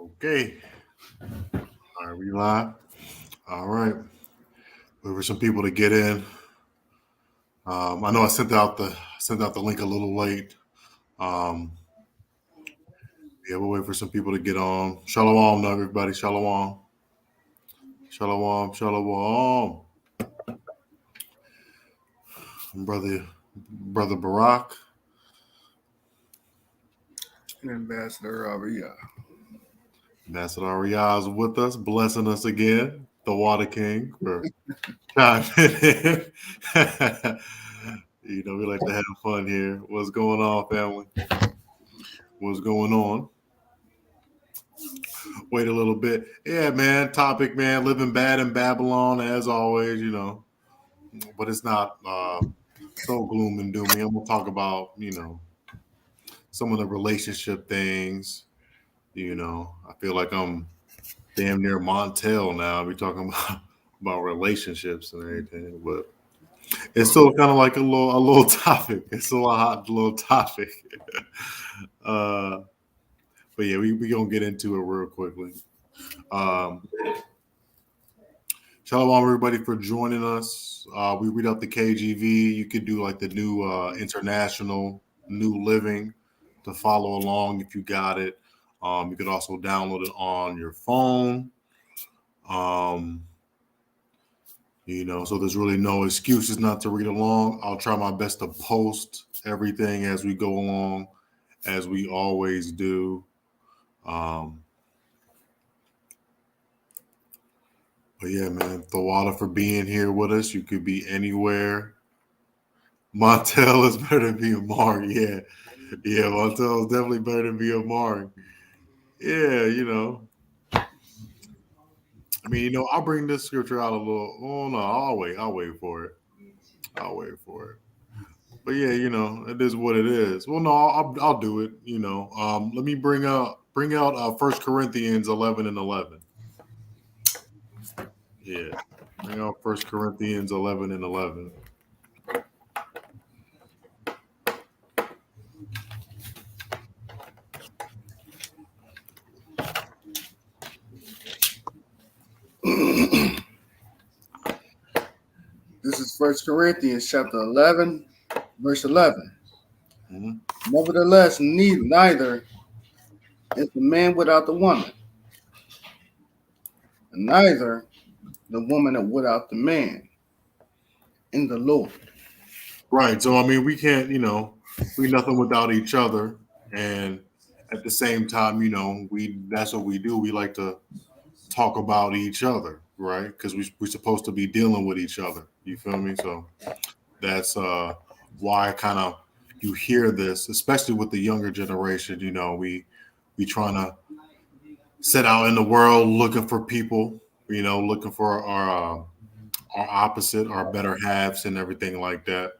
Okay. All right, we live. All right. Wait for some people to get in. I know I sent out the link a little late. Um, yeah, we'll wait for some people to get on. Shalom, everybody. Shalom. Shalom. Shalom. Brother Barack. And Ambassador Aria. Ambassador Riaz with us, blessing us again. The Water King for chiming in. We like to have fun here. What's going on, family? What's going on? Wait a little bit. Yeah, man. Topic, man. Living bad in Babylon, as always. But it's not so gloom and doomy. I'm gonna talk about, some of the relationship things. I feel like I'm damn near Montel now. We talking about relationships and everything, but it's still kind of like a little topic. It's still a hot little topic. uh, but yeah, we gonna get into it real quickly. Um, Shalom, everybody, for joining us. We read out the KGV. You could do like the new international New Living to follow along if you got it. You could also download it on your phone. Um, so there's really no excuses not to read along. I'll try my best to post everything as we go along, as we always do. Um, but yeah, man, Thawada for being here with us. You could be anywhere. Montel is better than be a Mark. Yeah. Yeah, Montel is definitely better than be a Mark. Yeah, I'll bring this scripture out a little. Oh no, I'll wait for it. I'll wait for it. But yeah, it is what it is. Well, no, I'll do it. Let me bring out First Corinthians 11:11. Yeah, bring out First Corinthians 11:11. This is First Corinthians chapter 11, verse 11. Mm-hmm. Nevertheless, neither is the man without the woman, and neither the woman without the man in the Lord. Right. So we can't, we nothing without each other, and at the same time, we that's what we do. We like to talk about each other, right? Because we're supposed to be dealing with each other. You feel me? So that's why kind of you hear this, especially with the younger generation. We trying to set out in the world looking for people, looking for our opposite, our better halves, and everything like that.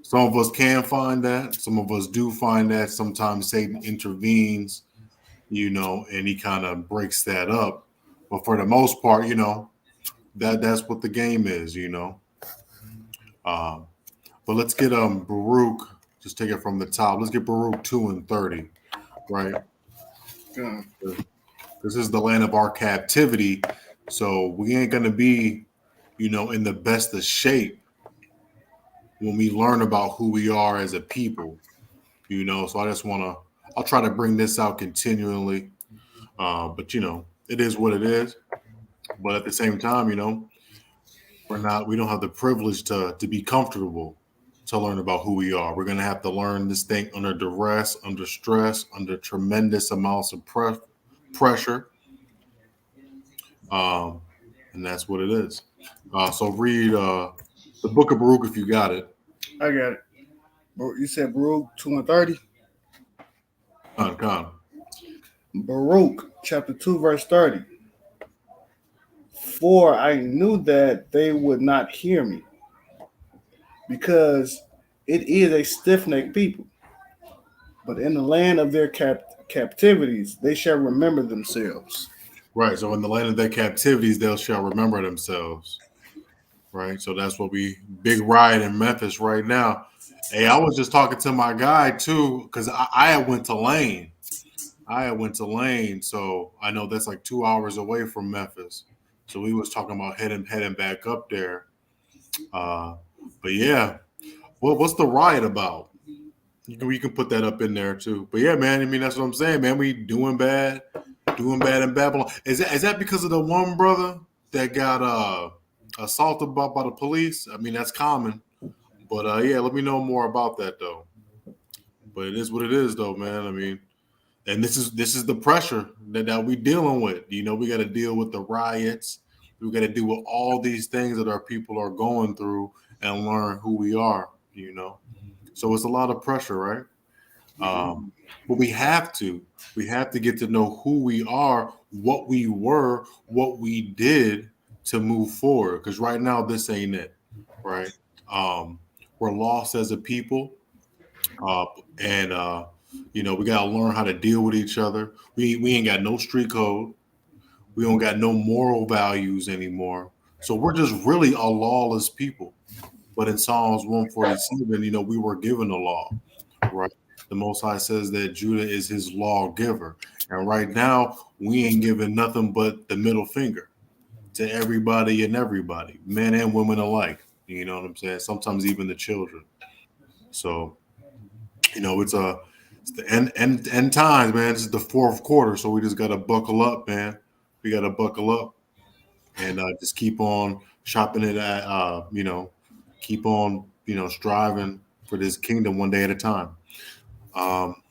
Some of us can find that. Some of us do find that. Sometimes Satan intervenes, and he kind of breaks that up. But for the most part, that's what the game is. Um, but let's get Baruch. Just take it from the top. Let's get Baruch 2:30, right? Yeah. This is the land of our captivity, so we ain't gonna be, in the best of shape when we learn about who we are as a people. So I'll try to bring this out continually. But it is what it is. But at the same time, we don't have the privilege to be comfortable to learn about who we are. We're gonna have to learn this thing under duress, under stress, under tremendous amounts of pressure. Um, and that's what it is. So read the book of Baruch if you got it. I got it. You said Baruch 2 and 30? Con. Baruch chapter 2, verse 30. For I knew that they would not hear me, because it is a stiff necked people. But in the land of their captivities, they shall remember themselves. Right. So in the land of their captivities, they shall remember themselves. Right. So that's what we big riot in Memphis right now. Hey, I was just talking to my guy too, because I went to Lane. I went to Lane, so I know that's like 2 hours away from Memphis. So we was talking about heading back up there. Uh, but yeah, what's the riot about? You can put that up in there too. But yeah, man, I mean that's what I'm saying, man. We doing bad in Babylon. Is that because of the one brother that got assaulted by the police? I mean that's common. But yeah, let me know more about that though. But it is what it is though, man. I mean, and this is the pressure that we dealing with. You know, we got to deal with the riots. We got to deal with all these things that our people are going through and learn who we are. You know, so it's a lot of pressure, right? But we have to get to know who we are, what we were, what we did to move forward. Because right now, this ain't it, right? Um, we're lost as a people, uh, and we gotta learn how to deal with each other. We ain't got no street code. We don't got no moral values anymore. So we're just really a lawless people. But in Psalms 147, we were given the law, right? The Most High says that Judah is his lawgiver. And right now, we ain't giving nothing but the middle finger to everybody and everybody, men and women alike. You know what I'm saying? Sometimes even the children. So, it's the end times, man. This is the fourth quarter, so we just gotta buckle up, man. We gotta buckle up and just keep on chopping it at, keep on, striving for this kingdom one day at a time. Um,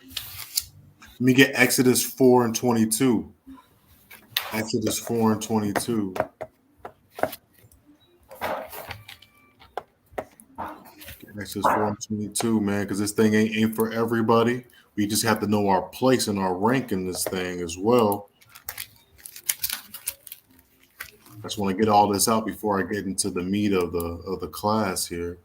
Let me get Exodus 4 and 22. Exodus 4 and 22. Exodus 4 and 22, man, because this thing ain't for everybody. We just have to know our place and our rank in this thing as well. I just want to get all this out before I get into the meat of the class here.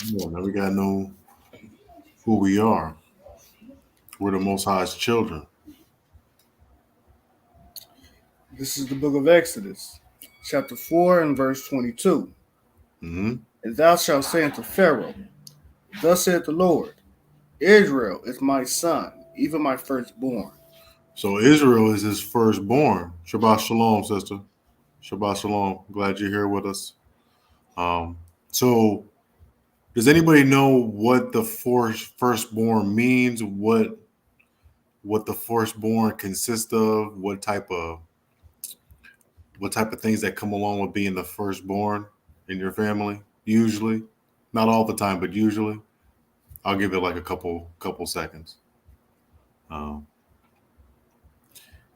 Yeah, now we gotta know who we are. We're the Most High's children. This is the book of Exodus, chapter 4 and verse 22. Hmm. And thou shalt say unto Pharaoh, Thus saith the Lord, Israel is my son, even my firstborn. So Israel is his firstborn. Shabbat shalom, sister. Shabbat shalom. Glad you're here with us. So does anybody know what the firstborn means? What the firstborn consists of? What type of things that come along with being the firstborn in your family? Usually, not all the time, but usually. I'll give it like a couple seconds. Um,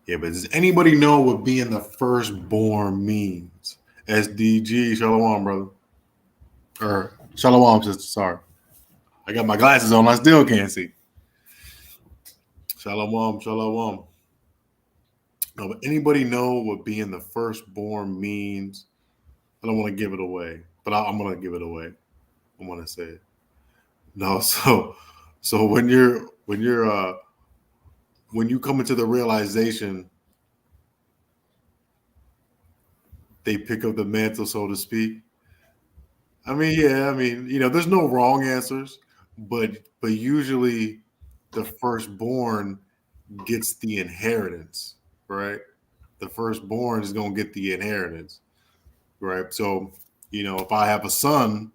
yeah, but does anybody know what being the firstborn means? SDG, shalom, brother. Or shalom, sister. Sorry, I got my glasses on. I still can't see. Shalom, shalom. No, but anybody know what being the firstborn means? I don't want to give it away, but I'm gonna give it away. I'm gonna say it. No, so when you come into the realization they pick up the mantle, so to speak. I mean, yeah, I mean, there's no wrong answers, but usually the firstborn gets the inheritance, right? The firstborn is gonna get the inheritance, right? So, if I have a son,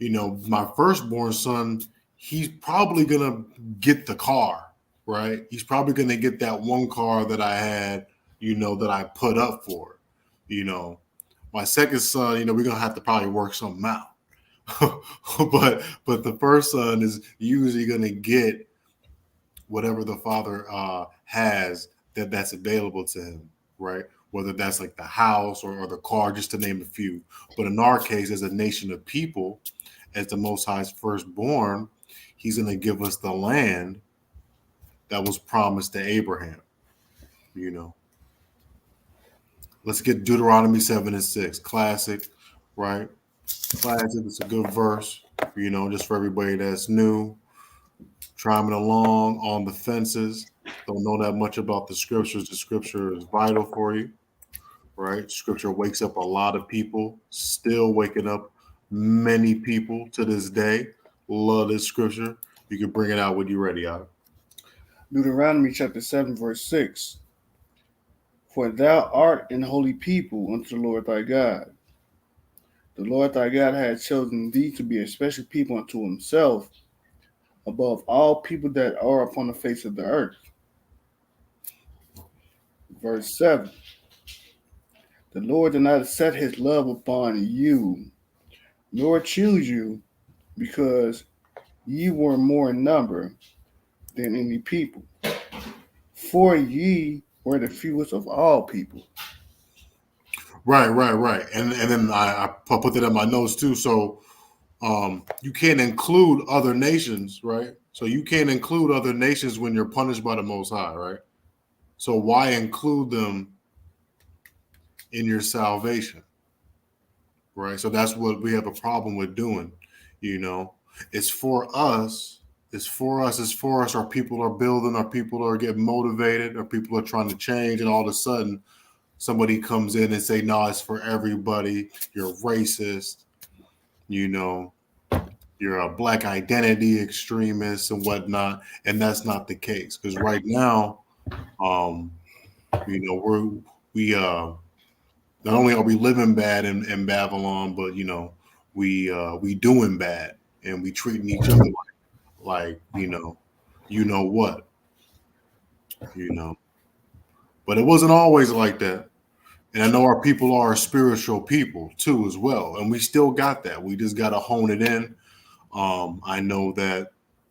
my firstborn son, he's probably gonna get the car, right? He's probably gonna get that one car that I had, that I put up for, you know. My second son, we're gonna have to probably work something out. but the first son is usually gonna get whatever the father has that's available to him, right? Whether that's like the house or the car, just to name a few. But in our case, as a nation of people, as the Most High's firstborn, he's going to give us the land that was promised to Abraham, you know. Let's get Deuteronomy 7 and 6. Classic, right? Classic. It's a good verse, just for everybody that's new, trying along on the fences. Don't know that much about the scriptures. The scripture is vital for you, right? Scripture wakes up a lot of people, still waking up many people to this day. love this scripture. You can bring it out when you're ready, Adam. Deuteronomy chapter 7, verse 6. For thou art an holy people unto the Lord thy God. The Lord thy God hath chosen thee to be a special people unto himself above all people that are upon the face of the earth. Verse 7. The Lord did not set his love upon you, nor choose you, because ye were more in number than any people. For ye were the fewest of all people. Right. And then I put that in my notes too. So you can't include other nations, right? So you can't include other nations when you're punished by the Most High, right? So why include them in your salvation, right? So that's what we have a problem with doing. You know, it's for us. It's for us. It's for us. Our people are building. Our people are getting motivated. Our people are trying to change, and all of a sudden, somebody comes in and say, "No, it's for everybody. You're racist. You know, you're a black identity extremist and whatnot," and that's not the case. Because right now, um, you know, not only are we living bad in Babylon, but you know, we doing bad and we treating each other like you know what, you know. But it wasn't always like that. And I know our people are a spiritual people too, as well. And we still got that. We just got to hone it in. I know that,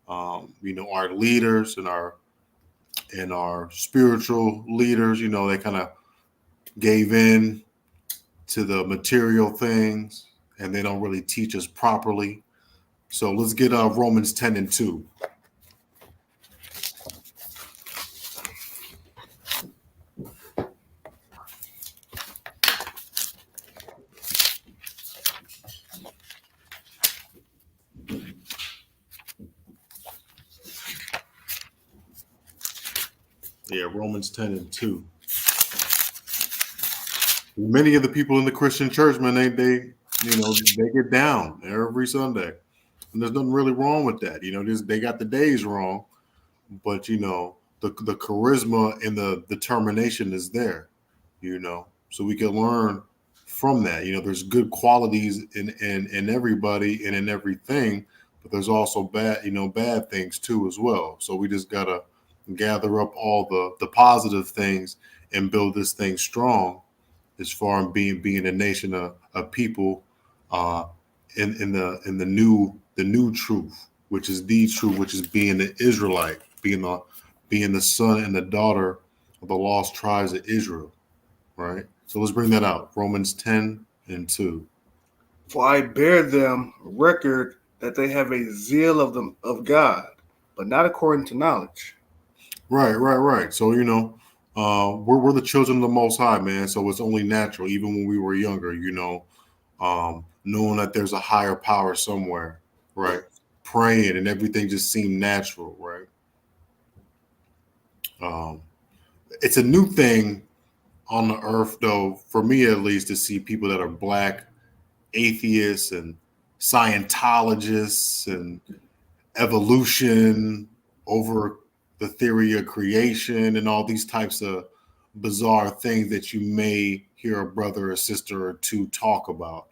you know, our leaders and our spiritual leaders, you know, they kind of gave in to the material things and they don't really teach us properly. So let's get Romans 10 and 2. Yeah, Romans 10 and 2. Many of the people in the Christian church, man, they you know, they get down every Sunday. And there's nothing really wrong with that. You know, they got the days wrong, but you know, the charisma and the determination is there, you know. So we can learn from that. You know, there's good qualities in everybody and in everything, but there's also bad things too as well. So we just gotta gather up all the positive things and build this thing strong as far as being a nation of people uh, in the new truth, which is the truth, which is being the Israelite, being the son and the daughter of the lost tribes of Israel, right? So let's bring that out. Romans 10 and 2. For I bear them record that they have a zeal of God, but not according to knowledge. Right. So you know, we're the children of the Most High, man. So it's only natural, even when we were younger, you know, knowing that there's a higher power somewhere, right? Praying and everything just seemed natural, right? Um, it's a new thing on the earth, though, for me at least, to see people that are black, atheists, and Scientologists, and evolution over the theory of creation, and all these types of bizarre things that you may hear a brother or sister or two talk about.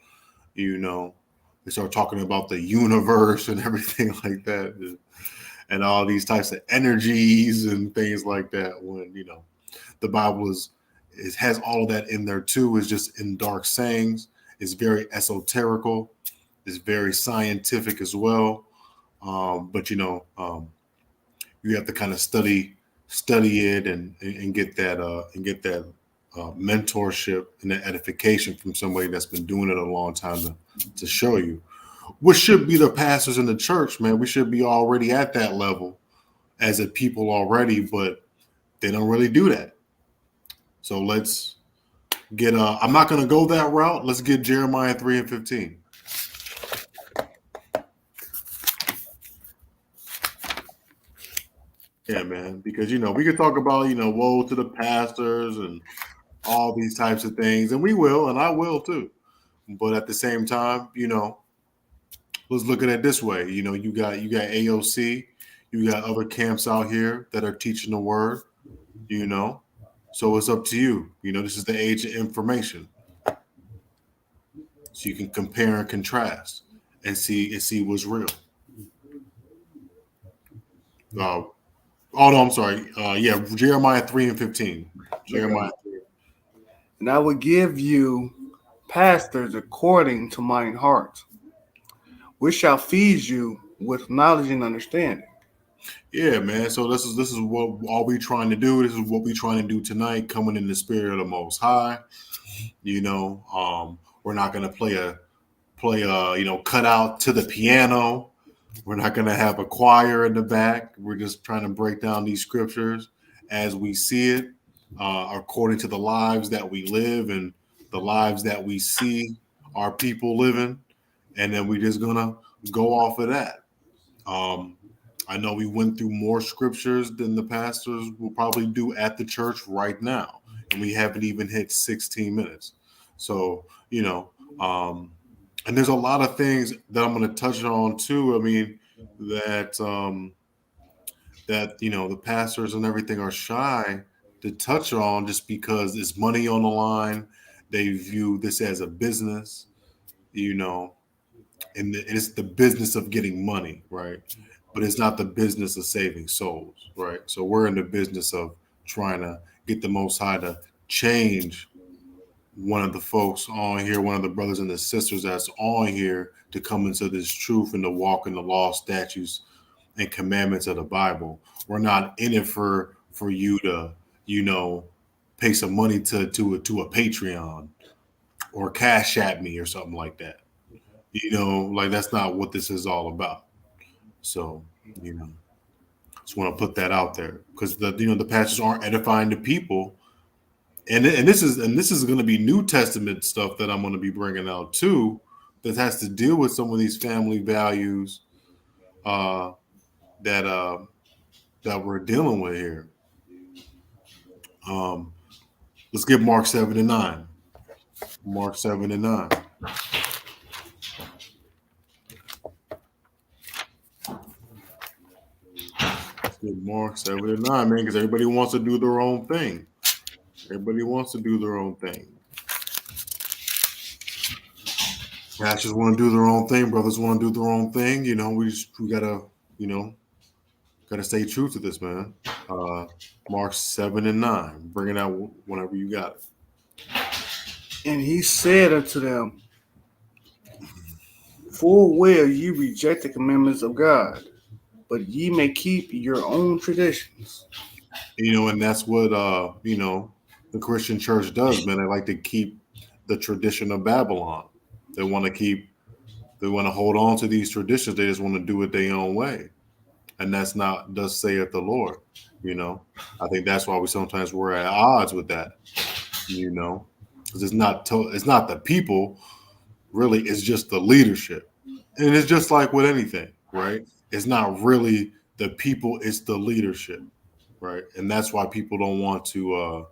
You know, they start talking about the universe and everything like that, and all these types of energies and things like that. When you know the Bible has all of that in there too. It's just in dark sayings. It's very esoterical. It's very scientific as well. But you know, you have to kind of study it and get that mentorship and that edification from somebody that's been doing it a long time to show you. What should be the pastors in the church, man? We should be already at that level as a people already, but they don't really do that. So let's get I'm not going to go that route. Let's get Jeremiah 3 and 15. Yeah, man, because you know we could talk about woe to the pastors and all these types of things, and we will, and I will too. But at the same time, you know, let's look at it this way. You know, you got AOC, you got other camps out here that are teaching the word. You know, so it's up to you. You know, this is the age of information, so you can compare and contrast and see what's real. Oh no, I'm sorry. Yeah, Jeremiah 3:15. Jeremiah. And I will give you pastors according to mine heart, which shall feed you with knowledge and understanding. Yeah, man. So this is what all we trying to do. This is what we trying to do tonight, coming in the spirit of the Most High. You know, we're not gonna play you know, cut out to the piano. We're not gonna have a choir in the back. We're just trying to break down these scriptures as we see it, according to the lives that we live and the lives that we see our people living, and then we're just gonna go off of that. Um, I know we went through more scriptures than the pastors will probably do at the church right now, and we haven't even hit 16 minutes. So, you know, and there's a lot of things that I'm going to touch on too. I mean, that that you know the pastors and everything are shy to touch on just because it's money on the line. They view this as a business, you know, and it's the business of getting money, right? But it's not the business of saving souls, right? So we're in the business of trying to get the Most High to change one of the folks on here, one of the brothers and the sisters that's on here to come into this truth and to walk in the law, statutes, and commandments of the Bible. We're not in it for you to, you know, pay some money to a Patreon or Cash at me or something like that. You know, like that's not what this is all about. So, you know, just want to put that out there because the pastors aren't edifying the people, and this is going to be New Testament stuff that I'm going to be bringing out too, that has to deal with some of these family values uh, that that we're dealing with here. Um, let's get Mark 7:9. Mark 7:9. Let's get Mark 7:9, man, because everybody wants to do their own thing. Everybody wants to do their own thing. Pastors want to do their own thing. Brothers want to do their own thing. You know, we gotta, you know, gotta stay true to this, man. Mark 7:9. Bring it out whenever you got it. And he said unto them, full well ye reject the commandments of God, but ye may keep your own traditions. You know, and that's what you know, the Christian church does, man. They like to keep the tradition of Babylon. They want to hold on to these traditions. They just want to do it their own way. And that's not thus saith the Lord. You know, I think that's why we're at odds with that. You know, because it's not the people, really. It's just the leadership, and it's just like with anything, right? It's not really the people; it's the leadership, right? And that's why people don't want to,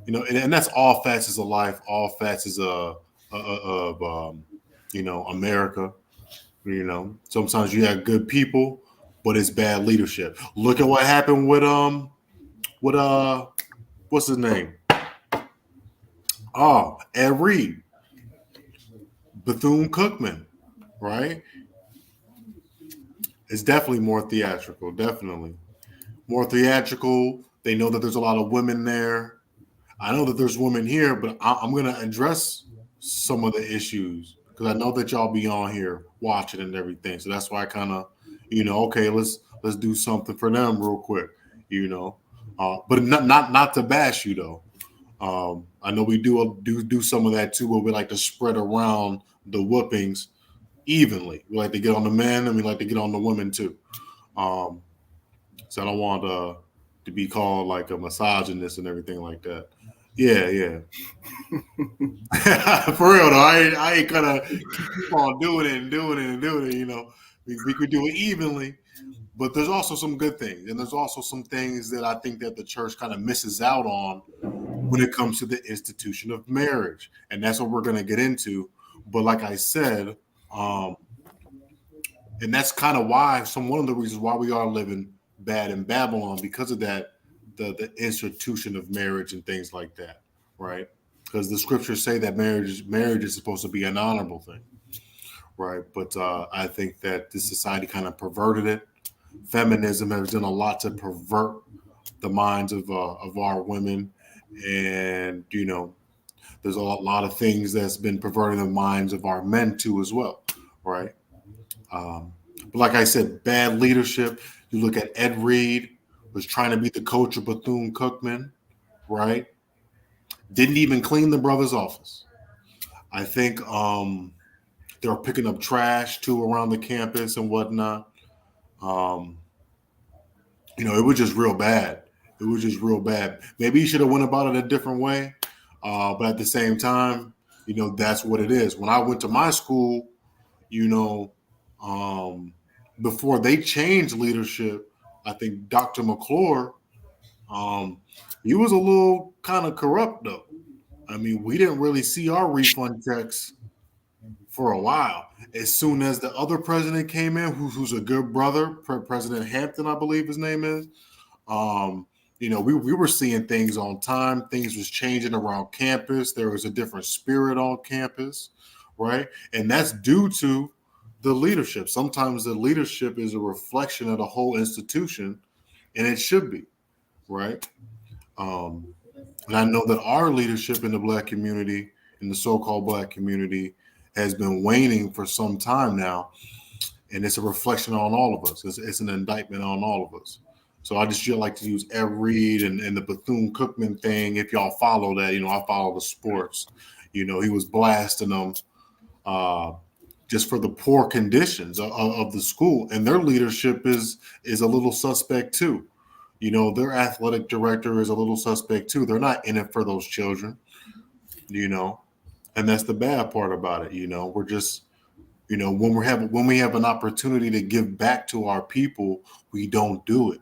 you know, and that's all facets of life, all facets of you know, America. You know, sometimes you have good people, but it's bad leadership. Look at what happened with what's his name? Oh, Ed Reed, Bethune Cookman, right? It's definitely more theatrical. Definitely more theatrical. They know that there's a lot of women there. I know that there's women here, but I'm going to address some of the issues because I know that y'all be on here watching and everything. So that's why I kind of, you know, okay, let's do something for them real quick, you know, but not to bash you though. I know we do some of that too, where we like to spread around the whoopings evenly. We like to get on the men and we like to get on the women too. Um, so I don't want to be called like a misogynist and everything like that. Yeah, yeah. For real though, I ain't gonna keep on doing it and doing it and doing it. You know, we could do it evenly, but there's also some good things, and there's also some things that I think that the church kind of misses out on when it comes to the institution of marriage, and that's what we're gonna get into. But like I said, um, And that's kind of why one of the reasons why we are living bad in Babylon, because of that, the institution of marriage and things like that, right? Because the scriptures say that marriage is supposed to be an honorable thing, right? But I think that this society kind of perverted it. Feminism has done a lot to pervert the minds of our women, and there's a lot of things that's been perverting the minds of our men too as well, right? But like I said, bad leadership. You look at Ed Reed, was trying to be the coach of Bethune Cookman, right? Didn't even clean the brother's office. I think they were picking up trash too around the campus and whatnot. Um, it was just real bad. It was just real bad. Maybe he should have went about it a different way. But at the same time, that's what it is. When I went to my school, you know, um, before they changed leadership, I think Dr. McClure, um, he was a little kind of corrupt though. I mean, we didn't really see our refund checks for a while. As soon as the other president came in, who's a good brother, President Hampton, I believe his name is. Um, we were seeing things on time. Things was changing around campus. There was a different spirit on campus, right? And that's due to the leadership. Sometimes the leadership is a reflection of the whole institution, and it should be, right? Um, and I know that our leadership in the Black community, in the so-called Black community, has been waning for some time now, and it's a reflection on all of us. It's an indictment on all of us. So I just feel like to use Ed Reed and the Bethune Cookman thing. If y'all follow that, I follow the sports. He was blasting them just for the poor conditions of the school, and their leadership is a little suspect too. Their athletic director is a little suspect too. They're not in it for those children, and that's the bad part about it. We're just, when we have an opportunity to give back to our people, we don't do it.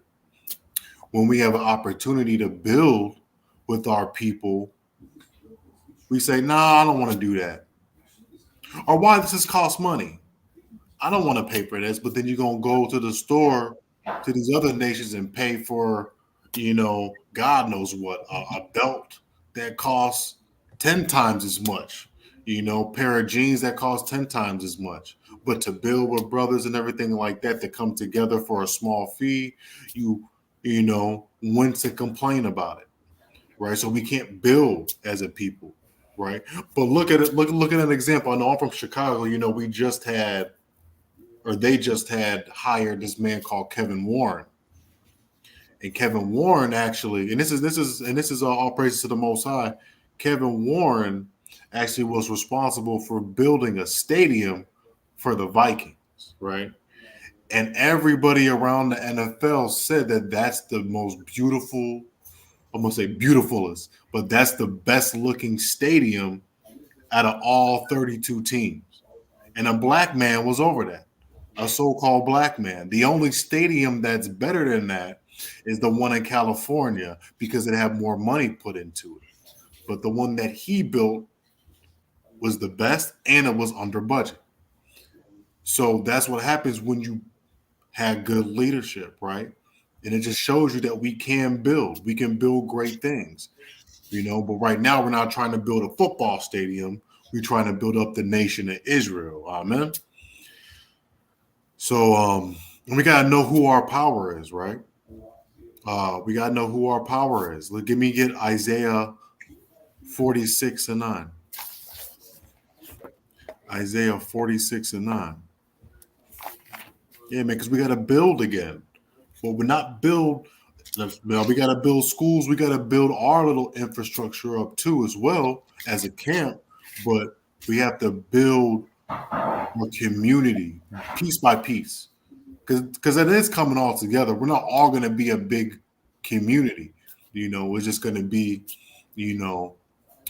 When we have an opportunity to build with our people, we say, "Nah, I don't want to do that." Or why does this cost money? I don't want to pay for this. But then you're gonna go to the store to these other nations and pay for, God knows what, a belt that costs 10 times as much. Pair of jeans that cost 10 times as much. But to build with brothers and everything like that to come together for a small fee, wince and complain about it, right? So we can't build as a people, right? But look at it. Look at an example. I know I'm from Chicago. We just had, or they just had hired this man called Kevin Warren, and Kevin Warren actually, and this is all praises to the Most High. Kevin Warren actually was responsible for building a stadium for the Vikings, right? And everybody around the NFL said that that's the most beautiful, I'm gonna say beautifulest, but that's the best looking stadium out of all 32 teams. And a black man was over that, a so-called black man. The only stadium that's better than that is the one in California because it had more money put into it. But the one that he built was the best and it was under budget. So that's what happens when you had good leadership, right? And it just shows you that we can build. We can build great things, But right now, we're not trying to build a football stadium. We're trying to build up the nation of Israel. Amen. So we got to know who our power is, right? We got to know who our power is. Let me get Isaiah 46:9. Isaiah 46:9. Yeah, man, because we got to build again. But we're not build. We got to build schools. We got to build our little infrastructure up too, as well as a camp. But we have to build a community piece by piece, because it is coming all together. We're not all going to be a big community. We're just going to be,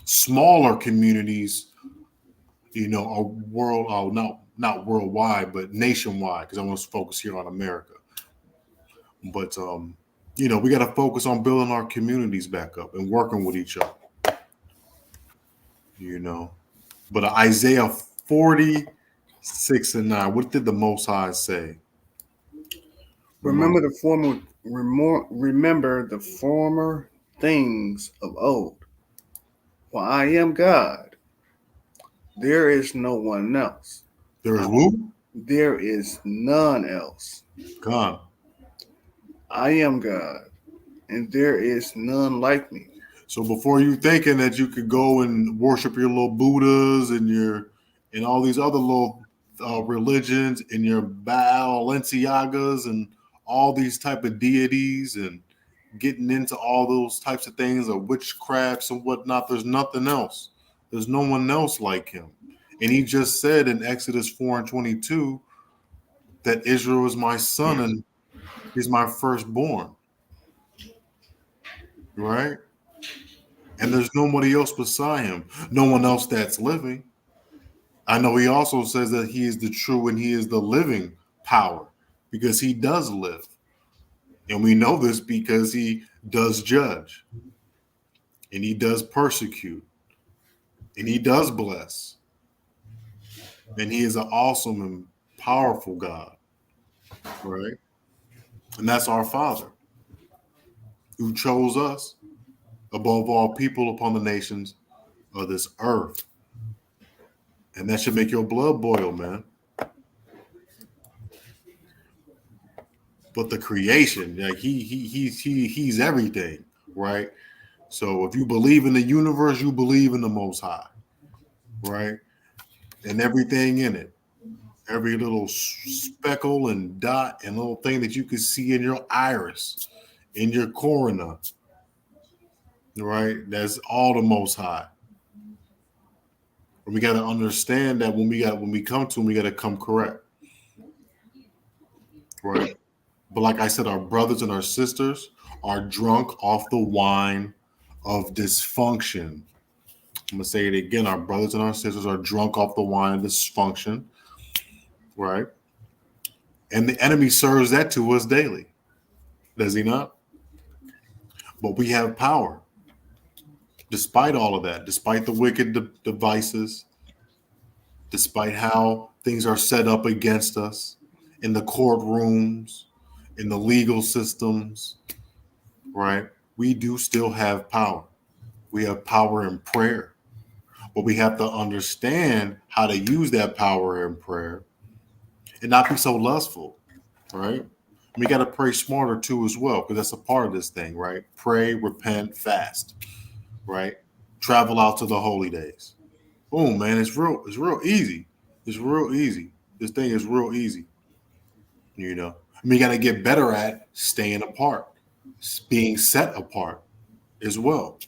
smaller communities. A world, not worldwide, but nationwide. Because I want to focus here on America. But we got to focus on building our communities back up and working with each other. But Isaiah 46:9, 6 and 9. What did the Most High say? Remember the former things of old. For I am God. There is no one else. There is who? There is none else. God. I am God, and there is none like me. So before you thinking that you could go and worship your little Buddhas and all these other little religions and your Balenciagas and all these type of deities and getting into all those types of things of witchcrafts and whatnot, there's nothing else. There's no one else like him. And he just said in Exodus 4 and 22 that Israel is my son and he's my firstborn. Right? And there's nobody else beside him. No one else that's living. I know he also says that he is the true and he is the living power because he does live. And we know this because he does judge and he does persecute and he does bless. And he is an awesome and powerful God, right? And that's our Father who chose us above all people upon the nations of this earth. And that should make your blood boil, man. But the creation, like he's everything, right? So if you believe in the universe, you believe in the Most High, right? And everything in it, every little speckle and dot and little thing that you can see in your iris, in your corona, right? That's all the Most High. And we got to understand that when we come to him, we got to come correct, right? But like I said, our brothers and our sisters are drunk off the wine of dysfunction. I'm gonna say it again. Our brothers and our sisters are drunk off the wine of dysfunction, right? And the enemy serves that to us daily, does he not? But we have power, despite all of that, despite the wicked devices, despite how things are set up against us in the courtrooms, in the legal systems, right? We do still have power. We have power in prayer, but we have to understand how to use that power in prayer and not be so lustful, right? We got to pray smarter too as well, because that's a part of this thing, right? Pray, repent, fast, right? Travel out to the holy days. Boom, man, it's real easy. It's real easy. This thing is real easy. You know, we got to get better at staying apart, being set apart as well.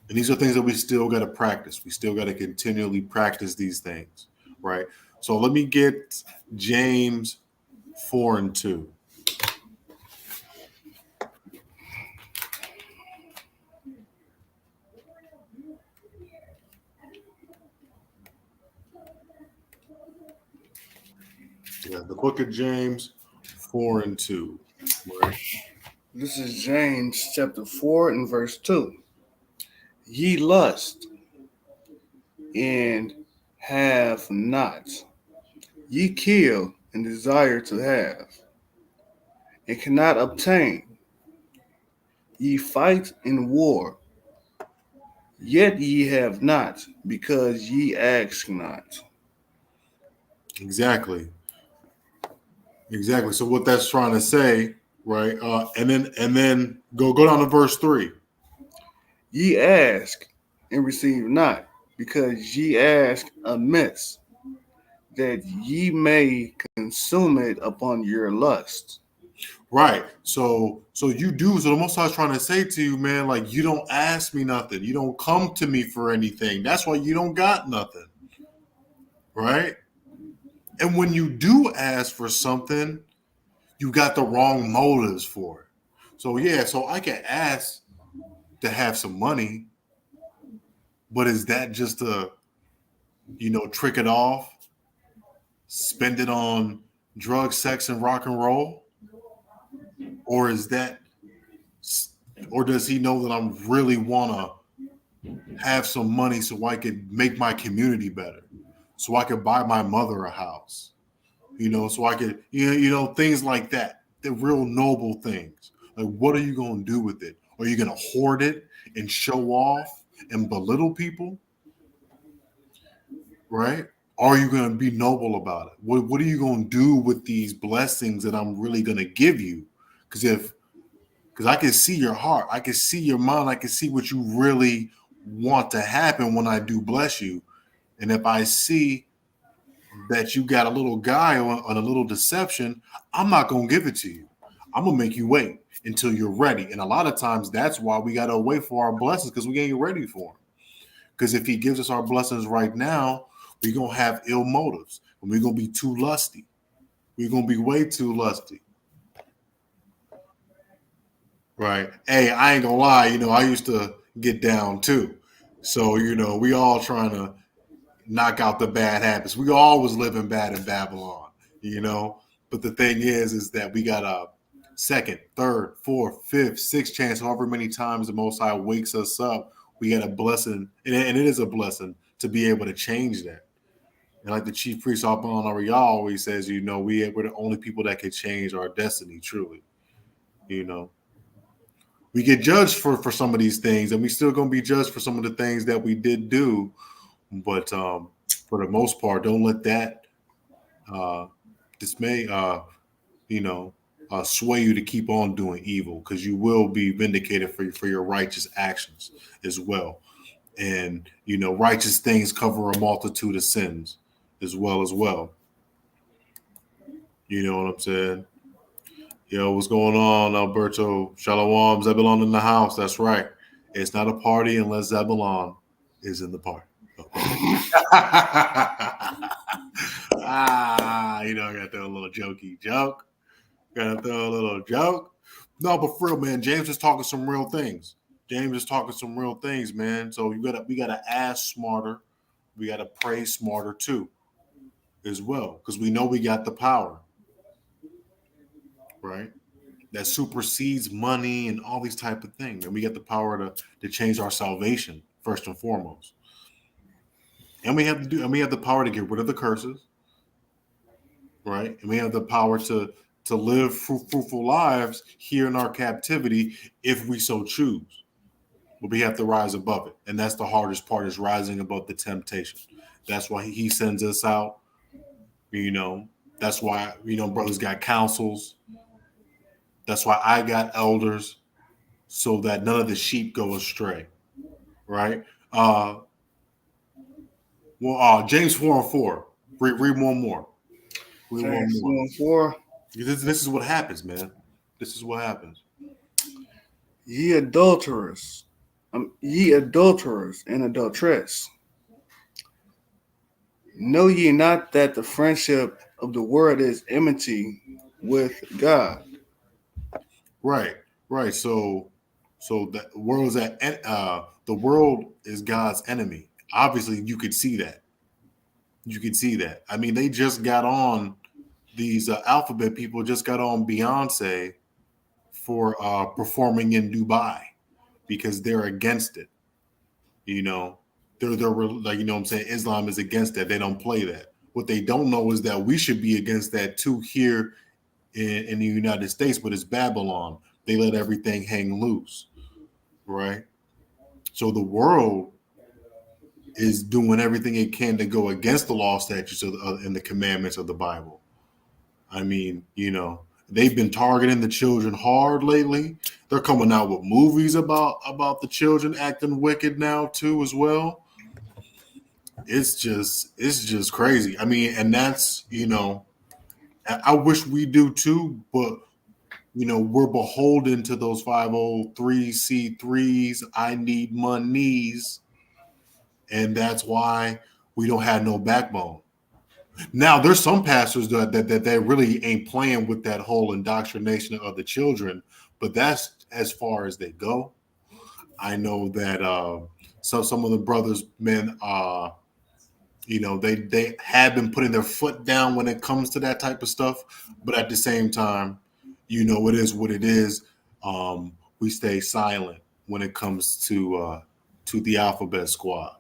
And these are things that we still got to practice. We still got to continually practice these things, right? So let me get James 4 and 2. Yeah, the book of James 4 and 2. Right? This is James chapter 4 and verse 2. Ye lust and have not. Ye kill and desire to have, and cannot obtain. Ye fight in war, yet ye have not, because ye ask not. Exactly. So what that's trying to say, right? And then go down to verse 3. Ye ask and receive not, because ye ask amiss, that ye may consume it upon your lust. Right. So you do. So the Most High is trying to say to you, man, like you don't ask me nothing. You don't come to me for anything. That's why you don't got nothing. Right. And when you do ask for something, you got the wrong motives for it. So yeah, so I can ask to have some money, but is that just to, trick it off, spend it on drugs, sex, and rock and roll? Or is that, or does he know that I'm really want to have some money so I could make my community better, so I could buy my mother a house, so I could, things like that. The real noble things. Like, what are you going to do with it? Are you going to hoard it and show off and belittle people? Right? Are you going to be noble about it? What are you going to do with these blessings that I'm really going to give you? Because I can see your heart, I can see your mind, I can see what you really want to happen when I do bless you. And if I see that you got a little guy on a little deception, I'm not going to give it to you. I'm going to make you wait until you're ready. And a lot of times that's why we got to wait for our blessings, because we ain't ready for them. Because if he gives us our blessings right now, we're going to have ill motives and we're going to be too lusty. We're going to be way too lusty. Right. Hey, I ain't going to lie. I used to get down too. So, we all trying to knock out the bad habits. We always living bad in Babylon, But the thing is that we got a second, third, fourth, fifth, sixth chance, however many times the Most High wakes us up. We got a blessing, and it is a blessing to be able to change that. And like the chief priest Abban Ariel always says, we're the only people that can change our destiny, truly. We get judged for some of these things, and we still going to be judged for some of the things that we did do. But for the most part, don't let that dismay, sway you to keep on doing evil, because you will be vindicated for your righteous actions as well. And, righteous things cover a multitude of sins as well. You know what I'm saying? Yo, what's going on, Alberto? Shalom, Zebulon in the house. That's right. It's not a party unless Zebulon is in the party. I gotta throw a little jokey joke. Gotta throw a little joke. No, but for real, man, James is talking some real things. Man. So we gotta ask smarter. We gotta pray smarter too, as well, because we know we got the power, right? That supersedes money and all these type of things, and we got the power to change our salvation first and foremost. And we have the power to get rid of the curses, right? And we have the power to live fruitful lives here in our captivity if we so choose. But we have to rise above it. And that's the hardest part, is rising above the temptation. That's why he sends us out. That's why, brothers got councils. That's why I got elders, so that none of the sheep go astray, right? James 4:4. Read one more. James 4:4. This is what happens, man. This is what happens. Ye adulterers and adulteress, know ye not that the friendship of the world is enmity with God? Right. So the world is God's enemy. Obviously, you could see that. I mean, they just got on, these alphabet people just got on Beyonce for performing in Dubai, because they're against it. They're like, what I'm saying, Islam is against that. They don't play that. What they don't know is that we should be against that too here in the United States, but it's Babylon. They let everything hang loose, right? So the world is doing everything it can to go against the law, statutes, and the commandments of the Bible. I mean, they've been targeting the children hard lately. They're coming out with movies about the children acting wicked now too, as well. It's just crazy. I mean, and that's, I wish we do too, but we're beholden to those 503c3s. I need monies, and that's why we don't have no backbone. Now, there's some pastors that they really ain't playing with that whole indoctrination of the children, but that's as far as they go. I know that some of the brothers, men, they have been putting their foot down when it comes to that type of stuff, but at the same time, it is what it is. We stay silent when it comes to the Alphabet Squad,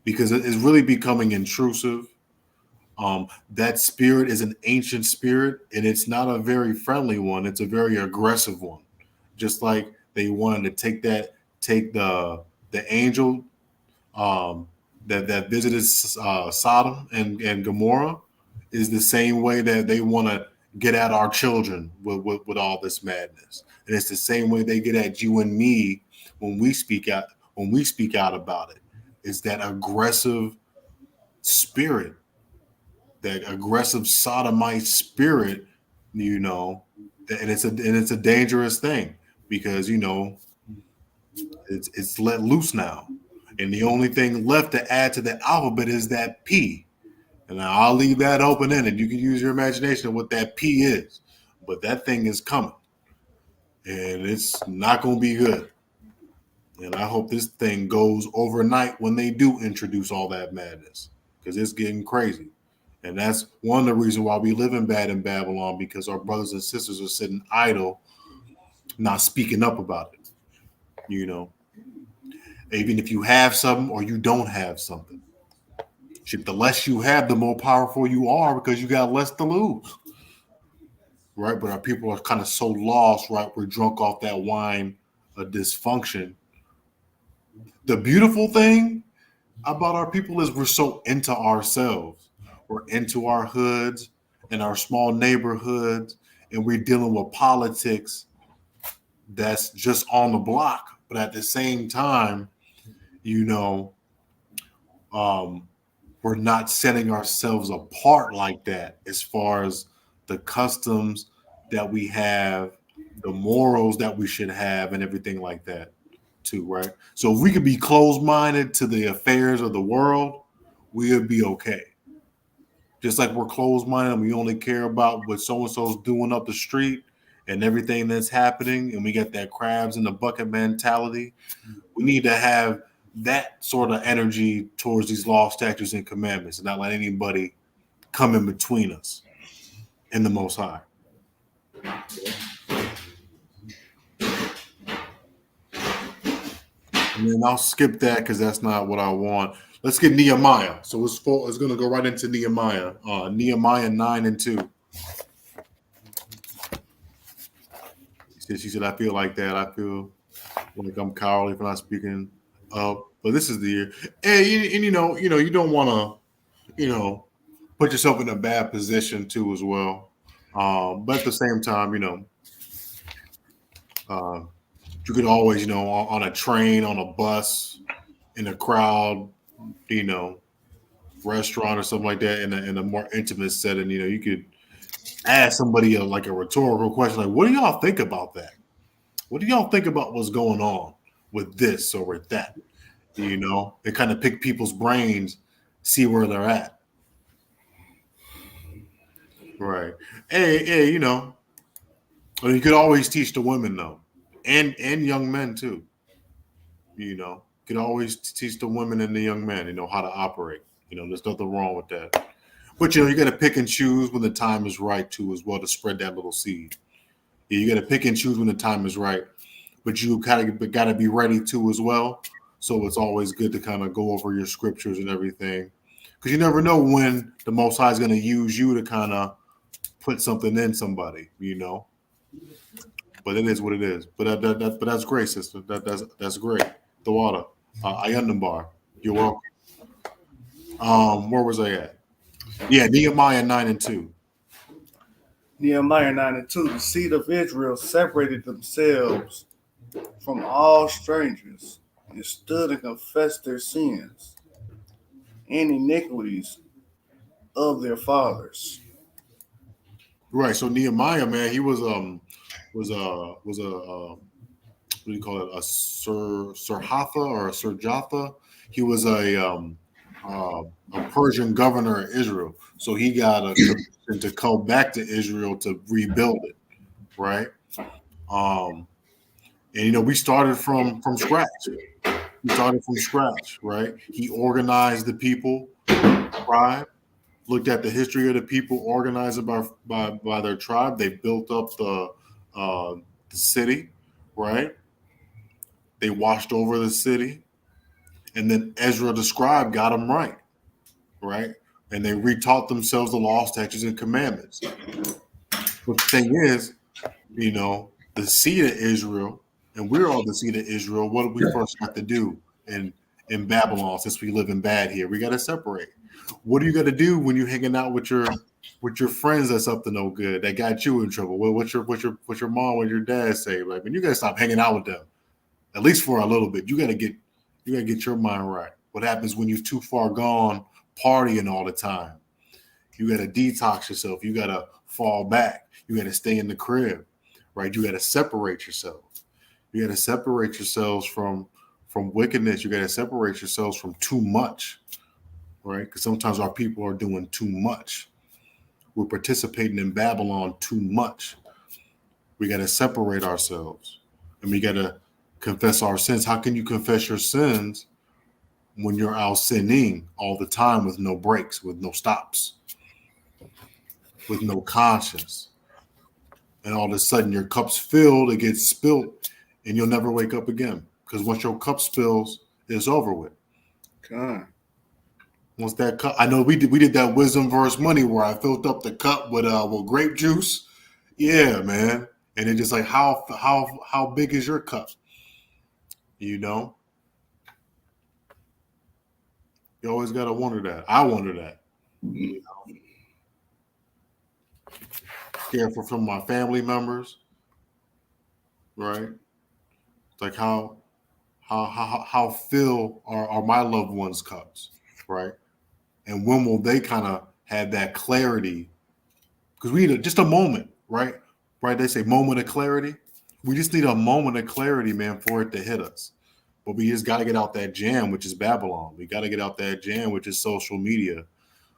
because it is really becoming intrusive. That spirit is an ancient spirit, and it's not a very friendly one. It's a very aggressive one. Just like they wanted to take the angel um, that visited Sodom and Gomorrah, is the same way that they want to get at our children with all this madness, and it's the same way they get at you and me when we speak out about it. Is that aggressive spirit, that aggressive sodomite spirit, you know, and it's a dangerous thing because it's let loose now, and the only thing left to add to the alphabet is that P. And I'll leave that open ended. You can use your imagination of what that P is, but that thing is coming, and it's not going to be good. And I hope this thing goes overnight when they do introduce all that madness, because it's getting crazy. And that's one of the reasons why we live in bad in Babylon, because our brothers and sisters are sitting idle, not speaking up about it. You know, even if you have something or you don't have something, shit, the less you have, the more powerful you are because you got less to lose. Right? But our people are kind of so lost, right? We're drunk off that wine of dysfunction. The beautiful thing about our people is we're so into ourselves. We're into our hoods and our small neighborhoods, and we're dealing with politics that's just on the block. But at the same time, you know, um, we're not setting ourselves apart like that as far as the customs that we have, the morals that we should have, and everything like that, too, right? So if we could be closed minded to the affairs of the world, we would be okay. Just like we're closed minded and we only care about what so and so's doing up the street and everything that's happening, and we got that crabs in the bucket mentality, we need to have that sort of energy towards these law, statutes, and commandments, and not let anybody come in between us and the Most High. And then I'll skip that because that's not what I want. Let's get Nehemiah. So it's going to go right into Nehemiah. Nehemiah 9:2. She said, I feel like that. I feel like I'm cowardly for not speaking up. But this is the year. And you don't want to, put yourself in a bad position too as well. But at the same time, uh, you could always, on a train, on a bus, in a crowd, you know, restaurant or something like that, in a more intimate setting, you could ask somebody like a rhetorical question, like, "What do y'all think about that? What do y'all think about what's going on with this or with that?" It kind of pick people's brains, see where they're at. Right. Hey, you could always teach the women though, and young men too. Could always teach the women and the young men, how to operate. There's nothing wrong with that. But you got to pick and choose when the time is right too, as well, to spread that little seed. Yeah, you got to pick and choose when the time is right, but you kind of got to be ready too as well. So it's always good to kind of go over your scriptures and everything, because you never know when the Most High is going to use you to kind of put something in somebody. But it is what it is. But that's great, sister. That's great. The water. Ayundambar. You're welcome. Where was I at? Yeah, Nehemiah 9:2. Nehemiah 9:2. The seed of Israel separated themselves from all strangers and stood and confessed their sins and iniquities of their fathers. Right. So Nehemiah, man, he was a what do you call it? A Surhatha or a Surjatha. He was a Persian governor of Israel. So he got a commission to come back to Israel to rebuild it, right? Um, and we started from scratch. We started from scratch, right? He organized the people, tribe, looked at the history of the people, organized it by their tribe. They built up the city, right? They washed over the city, and then Ezra the scribe got them right, right? and they retaught themselves the law, statutes, and commandments. But the thing is, the seed of Israel, and we're all the seed of Israel. What do we first have to do in Babylon, since we live in bad here? We got to separate. What do you got to do when you're hanging out with your friends that's up to no good, that got you in trouble? What's your mom or your dad say? Like, man, you got to stop hanging out with them, at least for a little bit. You got to get your mind right. What happens when you're too far gone, partying all the time? You got to detox yourself. You got to fall back. You got to stay in the crib, right? You got to separate yourself. You got to separate yourselves from wickedness. You got to separate yourselves from too much, right? Because sometimes our people are doing too much. We're participating in Babylon too much. We got to separate ourselves, and we got to confess our sins. How can you confess your sins when you're out sinning all the time with no breaks, with no stops, with no conscience? And all of a sudden your cup's filled, it gets spilled, and you'll never wake up again. Because once your cup spills, it's over with. God. Once that cup, I know we did that wisdom versus money where I filled up the cup with grape juice. Yeah, man. And it's just like, how big is your cup? You always gotta wonder that. I wonder that. Careful from my family members, right? It's like how fill are my loved ones' cups, right? And when will they kind of have that clarity? Because we need just a moment, right? Right? They say moment of clarity. We just need a moment of clarity, man, for it to hit us. But we just got to get out that jam, which is Babylon. We got to get out that jam, which is social media.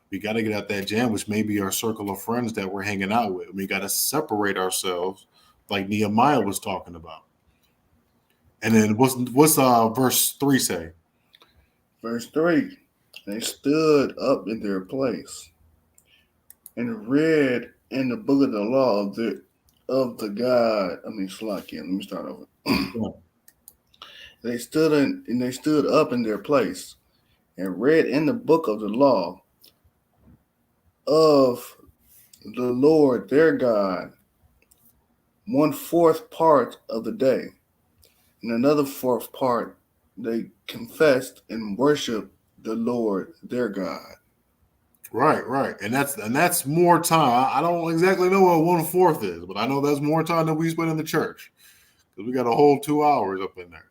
We got to get out that jam, which may be our circle of friends that we're hanging out with. We got to separate ourselves, like Nehemiah was talking about. And then what's verse 3 say? Verse 3, they stood up in their place and read in the book of the law of the God. Let me start over. Yeah. They stood up in their place and read in the book of the law of the Lord their God 1/4 part of the day. And another 4th part, they confessed and worshiped the Lord their God. Right. And that's more time. I don't exactly know what 1/4 is, but I know that's more time than we spend in the church. Because we got a whole 2 hours up in there.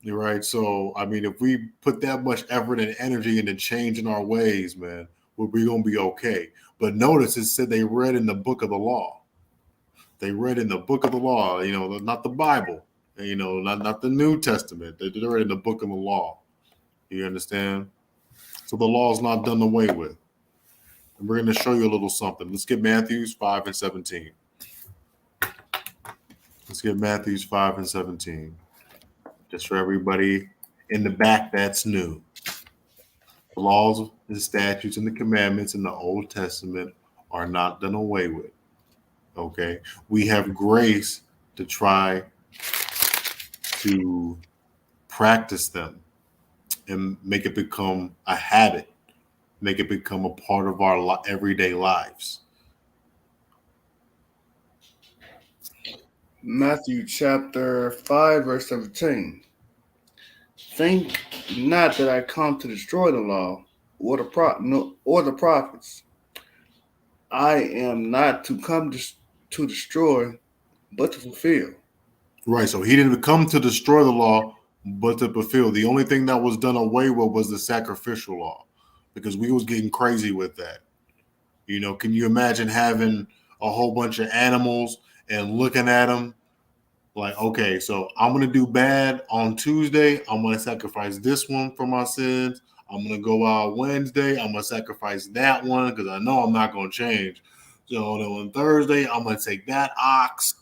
You're right. So, I mean, if we put that much effort and energy into changing our ways, man, we're going to be okay. But notice it said they read in the book of the law. They read in the book of the law, not the Bible, not the New Testament. They read in the book of the law. You understand? So the law is not done away with. And we're going to show you a little something. Let's get Matthew 5 and 17. Let's get Matthew 5 and 17. Just for everybody in the back that's new. The laws, the statutes, and the commandments in the Old Testament are not done away with. Okay? We have grace to try to practice them and make it become a habit, make it become a part of our everyday lives. Matthew chapter 5, verse 17. Think not that I come to destroy the law or the prophets. I am not to come to destroy, but to fulfill. Right. So he didn't come to destroy the law, but to fulfill. The only thing that was done away with was the sacrificial law, because we was getting crazy with that. Can you imagine having a whole bunch of animals and looking at them like, okay, so I'm going to do bad on Tuesday. I'm going to sacrifice this one for my sins. I'm going to go out Wednesday. I'm going to sacrifice that one because I know I'm not going to change. So then on Thursday, I'm going to take that ox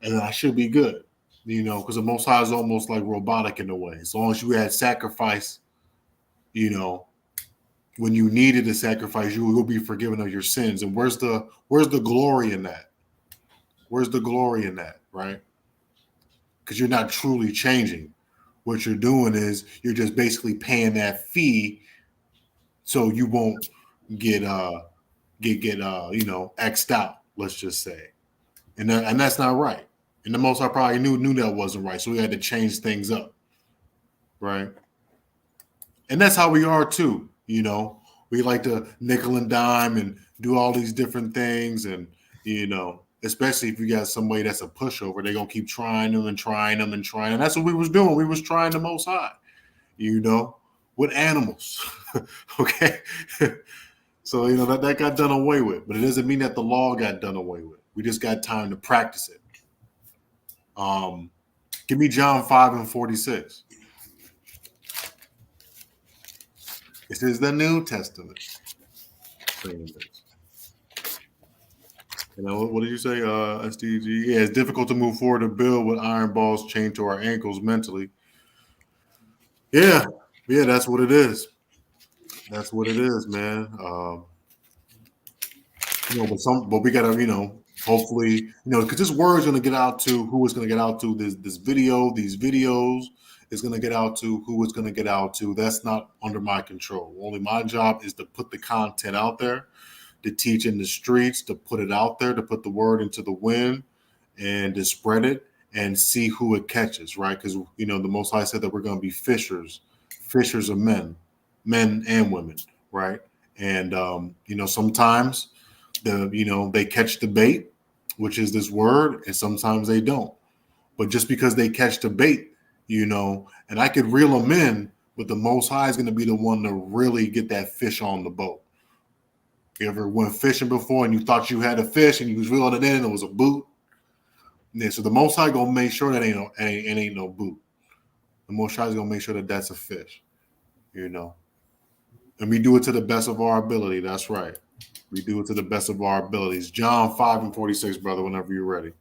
and then I should be good, because the Most High is almost like robotic in a way. As long as you had sacrifice, when you needed a sacrifice, you will be forgiven of your sins. And where's the glory in that? Where's the glory in that, right? Because you're not truly changing. What you're doing is you're just basically paying that fee so you won't get X'd out, let's just say. And that's not right. And the Most High probably knew that wasn't right. So we had to change things up. Right. And that's how we are too. We like to nickel and dime and do all these different things. And, especially if you got somebody that's a pushover, they're going to keep trying them and trying them and trying. And that's what we was doing. We was trying the Most High, with animals. Okay. So, that got done away with. But it doesn't mean that the law got done away with. We just got time to practice it. Give me John 5:46. This is the New Testament. What did you say, SDG? Yeah, it's difficult to move forward to build with iron balls chained to our ankles mentally. Yeah, that's what it is. That's what it is, man. But we gotta, hopefully, because this word is gonna get out to who it's gonna get out to. These videos is gonna get out to who it's gonna get out to. That's not under my control. Only my job is to put the content out there, to teach in the streets, to put it out there, to put the word into the wind, and to spread it and see who it catches, right? Because the Most High said that we're gonna be fishers of men and women, right? And sometimes they catch the bait, which is this word, and sometimes they don't. But just because they catch the bait, and I could reel them in, but the Most High is going to be the one to really get that fish on the boat. You ever went fishing before and you thought you had a fish and you was reeling it in and it was a boot? Yeah, so the Most High gonna make sure that ain't no boot. The Most High is gonna make sure that that's a fish, and we do it to the best of our ability. That's right. We do it to the best of our abilities. John 5:46, brother, whenever you're ready.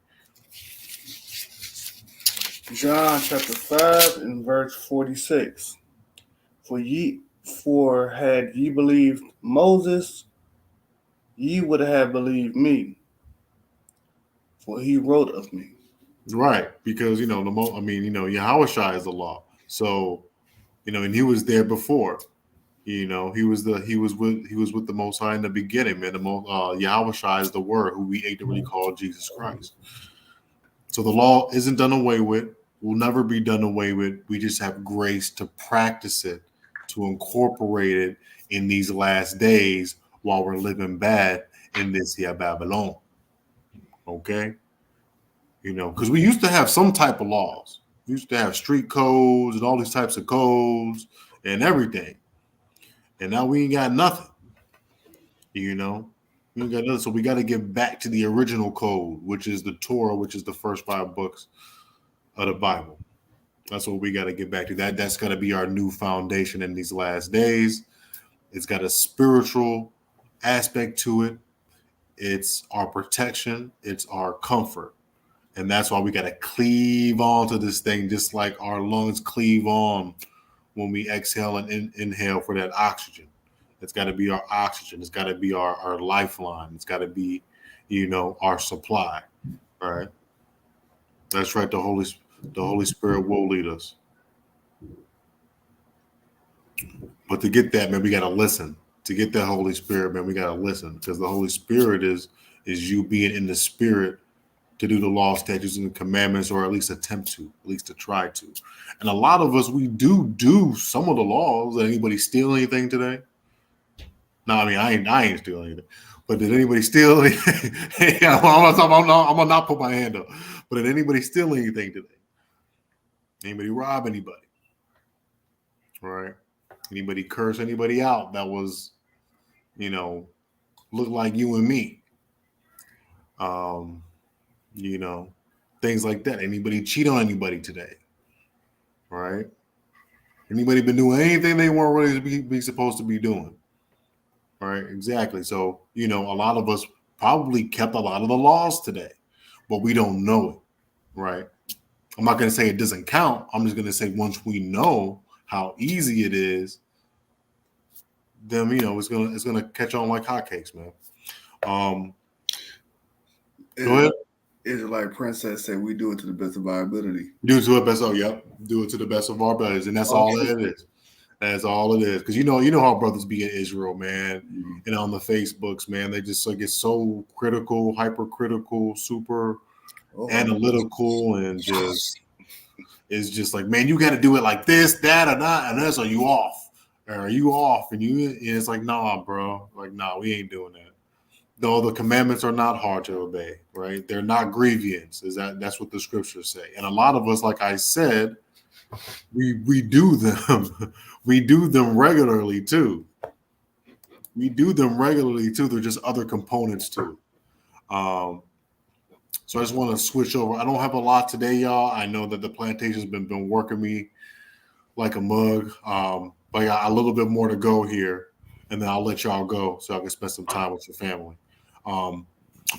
John chapter 5 and verse 46. For had ye believed Moses, ye would have believed me, for he wrote of me. Right, because Yahushua is the law. So, and he was there before. He was with the Most High in the beginning, man. Yahushua is the Word, who we ignorantly call Jesus Christ. So the law isn't done away with. Will never be done away with. We just have grace to practice it, to incorporate it in these last days while we're living bad in this here Babylon. Okay, because we used to have some type of laws. We used to have street codes and all these types of codes and everything. And now we ain't got nothing. We ain't got nothing. So we got to get back to the original code, which is the Torah, which is the first 5 books of the Bible. That's what we got to get back to. That's got to be our new foundation in these last days. It's got a spiritual aspect to it. It's our protection. It's our comfort. And that's why we got to cleave on to this thing, just like our lungs cleave on when we exhale and inhale for that oxygen. It's got to be our oxygen. It's got to be our lifeline. It's got to be, our supply. All right. That's right. The Holy Spirit will lead us. But to get that, man, we got to listen. To get that Holy Spirit, man, we got to listen, because the Holy Spirit is you being in the Spirit to do the law, statutes, and the commandments, or at least to try to. And a lot of us, we do some of the laws. Did anybody steal anything today? No, I mean, I ain't stealing anything. But did anybody steal anything? I'm gonna not put my hand up. But did anybody steal anything today? Anybody rob anybody? All right. Anybody curse anybody out that was, look like you and me? Things like that. Anybody cheat on anybody today? Right? Anybody been doing anything they weren't really be supposed to be doing? Right? Exactly. So, a lot of us probably kept a lot of the laws today, but we don't know it. Right? I'm not going to say it doesn't count. I'm just going to say once we know how easy it is, then it's gonna catch on like hotcakes, man. Go ahead. Israelite princess said, "We do it to the best of our ability." Do it to the best of Do it to the best of our abilities, and that's all that it is. That's all it is. Because you know how brothers be in Israel, man, Mhm. and on the Facebooks, man, they just like get so critical, hypercritical, super Oh, analytical, and just it's just like, man, you got to do it like this, that, or not, and that's, are you off? Or are you off? And it's like, nah, bro, like, nah, we ain't doing that. Though the commandments are not hard to obey, right? They're not grievance. That's what the scriptures say. And a lot of us, like I said, we do them. We do them regularly too. We do them regularly too. They're just other components too. Um, so I just want to switch over. I don't have a lot today, y'all. I know that the plantation's been working me like a mug. But I got a little bit more to go here, and then I'll let y'all go so I can spend some time with your family. Um,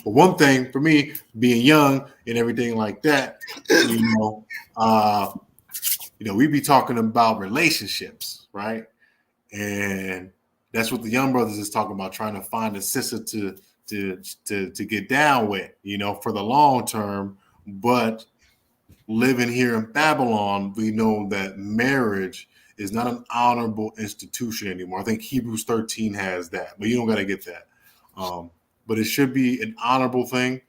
but one thing for me, being young and everything like that, you know, uh, we be talking about relationships, right? And that's what the young brothers is talking about, trying to find a sister to get down with, for the long term. But living here in Babylon, we know that marriage is not an honorable institution anymore. I think Hebrews 13 has that, but you don't got to get that. But it should be an honorable thing.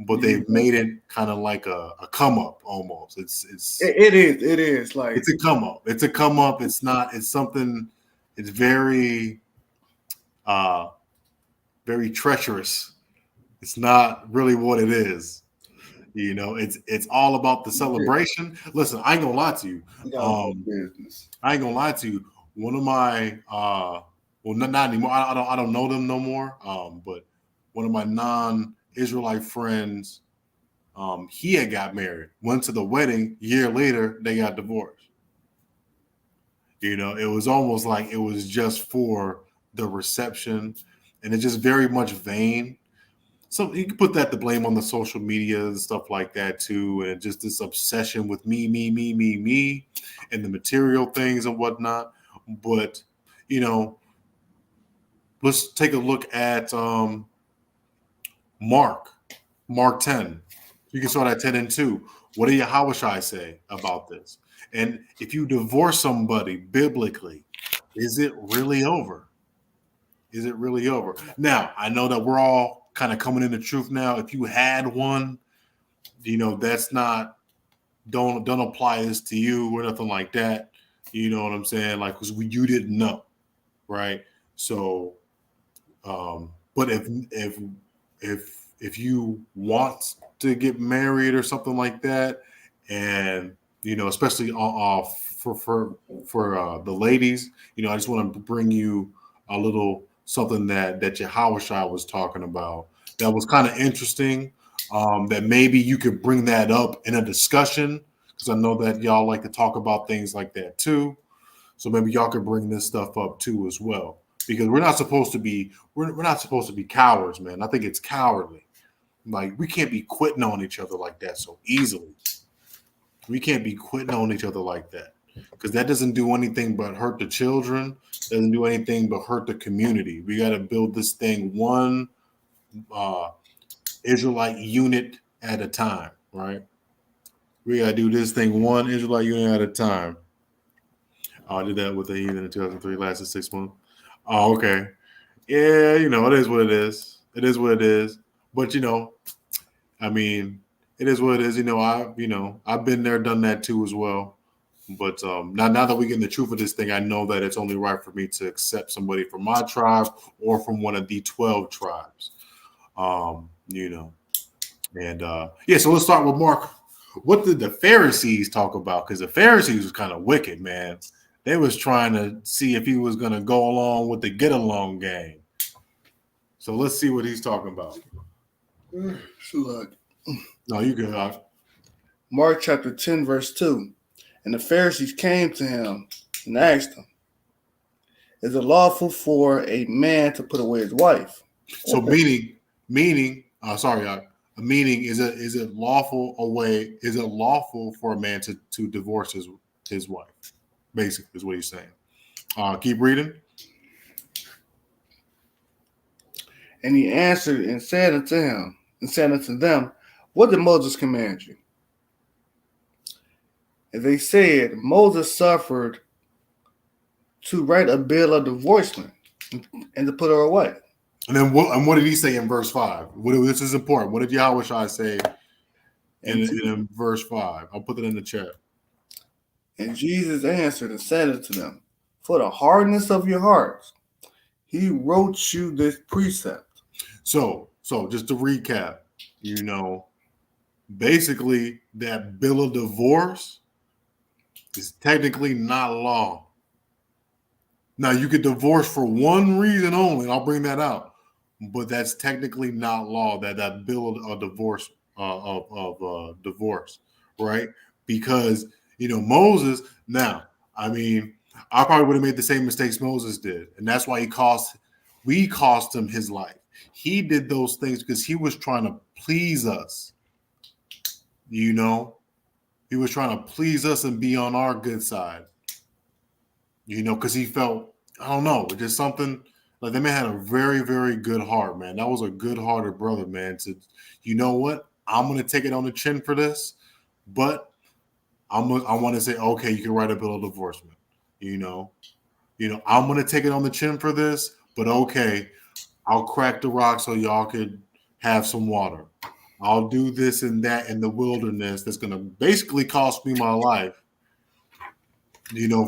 But they've made it kind of like a come up almost. it is like it's a come up. It's a come up. It's not. It's something. It's very, uh, very treacherous. It's not really what it is. It's all about the celebration. Listen, I ain't gonna lie to you. business. I ain't gonna lie to you. One of my well, not anymore. I don't know them no more. But one of my non-Israelite friends, he had got married, went to the wedding. Year later, they got divorced. It was almost like it was just for the reception, and it's just very much vain. So you can put that to blame on the social media and stuff like that too, and just this obsession with me, and the material things and whatnot. But you know, let's take a look at Mark 10. You can start at 10 and 2. What did Yahushua say about this? And if you divorce somebody biblically, is it really over? Is it really over? Now, I know that we're all kind of coming into truth now. If you had one, that's not, don't apply this to you or nothing like that. You know what I'm saying? Like, because you didn't know, right? So, but if you want to get married or something like that, and especially for the ladies, I just want to bring you a little something that Yahushua was talking about that was kind of interesting. That maybe you could bring that up in a discussion, because I know that y'all like to talk about things like that too. So maybe y'all could bring this stuff up too as well, because we're not supposed to be cowards, man. I think it's cowardly. Like, we can't be quitting on each other like that so easily. We can't be quitting on each other like that, because that doesn't do anything but hurt the children. Doesn't do anything but hurt the community. We got to build this thing one Israelite unit at a time, right? We got to do this thing one Israelite unit at a time. I did that with the heathen in 2003, lasted 6 months. Oh, okay. Yeah, it is what it is. It is what it is. But I mean, it is what it is. I've been there, done that too as well. But now that we get the truth of this thing, I know that it's only right for me to accept somebody from my tribe or from one of the 12 tribes. And yeah, so let's start with Mark. What did the Pharisees talk about? Because the Pharisees was kind of wicked, man. They was trying to see if he was going to go along with the get along game. So let's see what he's talking about. Look, No, you good. Mark chapter 10, verse 2. And the Pharisees came to him and asked him, is it lawful for a man to put away his wife? So meaning, meaning is it lawful away? Is it lawful for a man to divorce his wife? Basically, is what he's saying. Keep reading. And he answered and said unto them, what did Moses command you? And they said, Moses suffered to write a bill of divorcement and to put her away. And then what did he say in verse 5? This is important. What did Yahushua say in verse 5? I'll put it in the chat. And Jesus answered and said unto them, for the hardness of your hearts, he wrote you this precept. So just to recap, basically that bill of divorce is technically not law. Now you could divorce for one reason only, and I'll bring that out, but that's technically not law. That bill of divorce divorce, right? Because Moses. Now, I probably would have made the same mistakes Moses did, and that's why we cost him his life. He did those things because he was trying to please us. He was trying to please us and be on our good side. Because he felt, I don't know, just something like that man had a very, very good heart, man. That was a good-hearted brother, man. To, you know what? I'm going to take it on the chin for this, but I want to say, okay, you can write a bill of divorcement. I'm going to take it on the chin for this, but okay, I'll crack the rock so y'all could have some water. I'll do this and that in the wilderness that's going to basically cost me my life,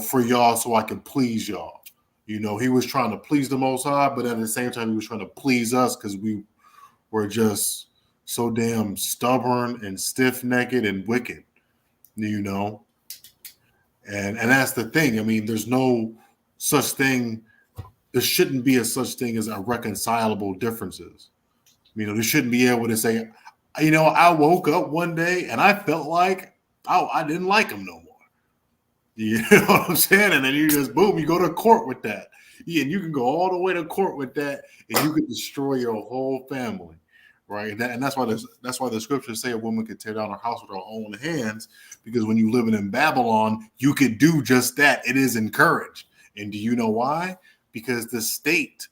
for y'all so I can please y'all. He was trying to please the Most High, but at the same time, he was trying to please us because we were just so damn stubborn and stiff-necked and wicked, And that's the thing. There's no such thing. There shouldn't be such thing as irreconcilable differences. There shouldn't be able to say, I woke up one day and I felt like I didn't like him no more. You know what I'm saying? And then you just, boom, you go to court with that. Yeah, and you can go all the way to court with that, and you can destroy your whole family, right? And that's why the scriptures say a woman could tear down her house with her own hands, because when you're living in Babylon, you could do just that. It is encouraged. And do you know why? Because the state,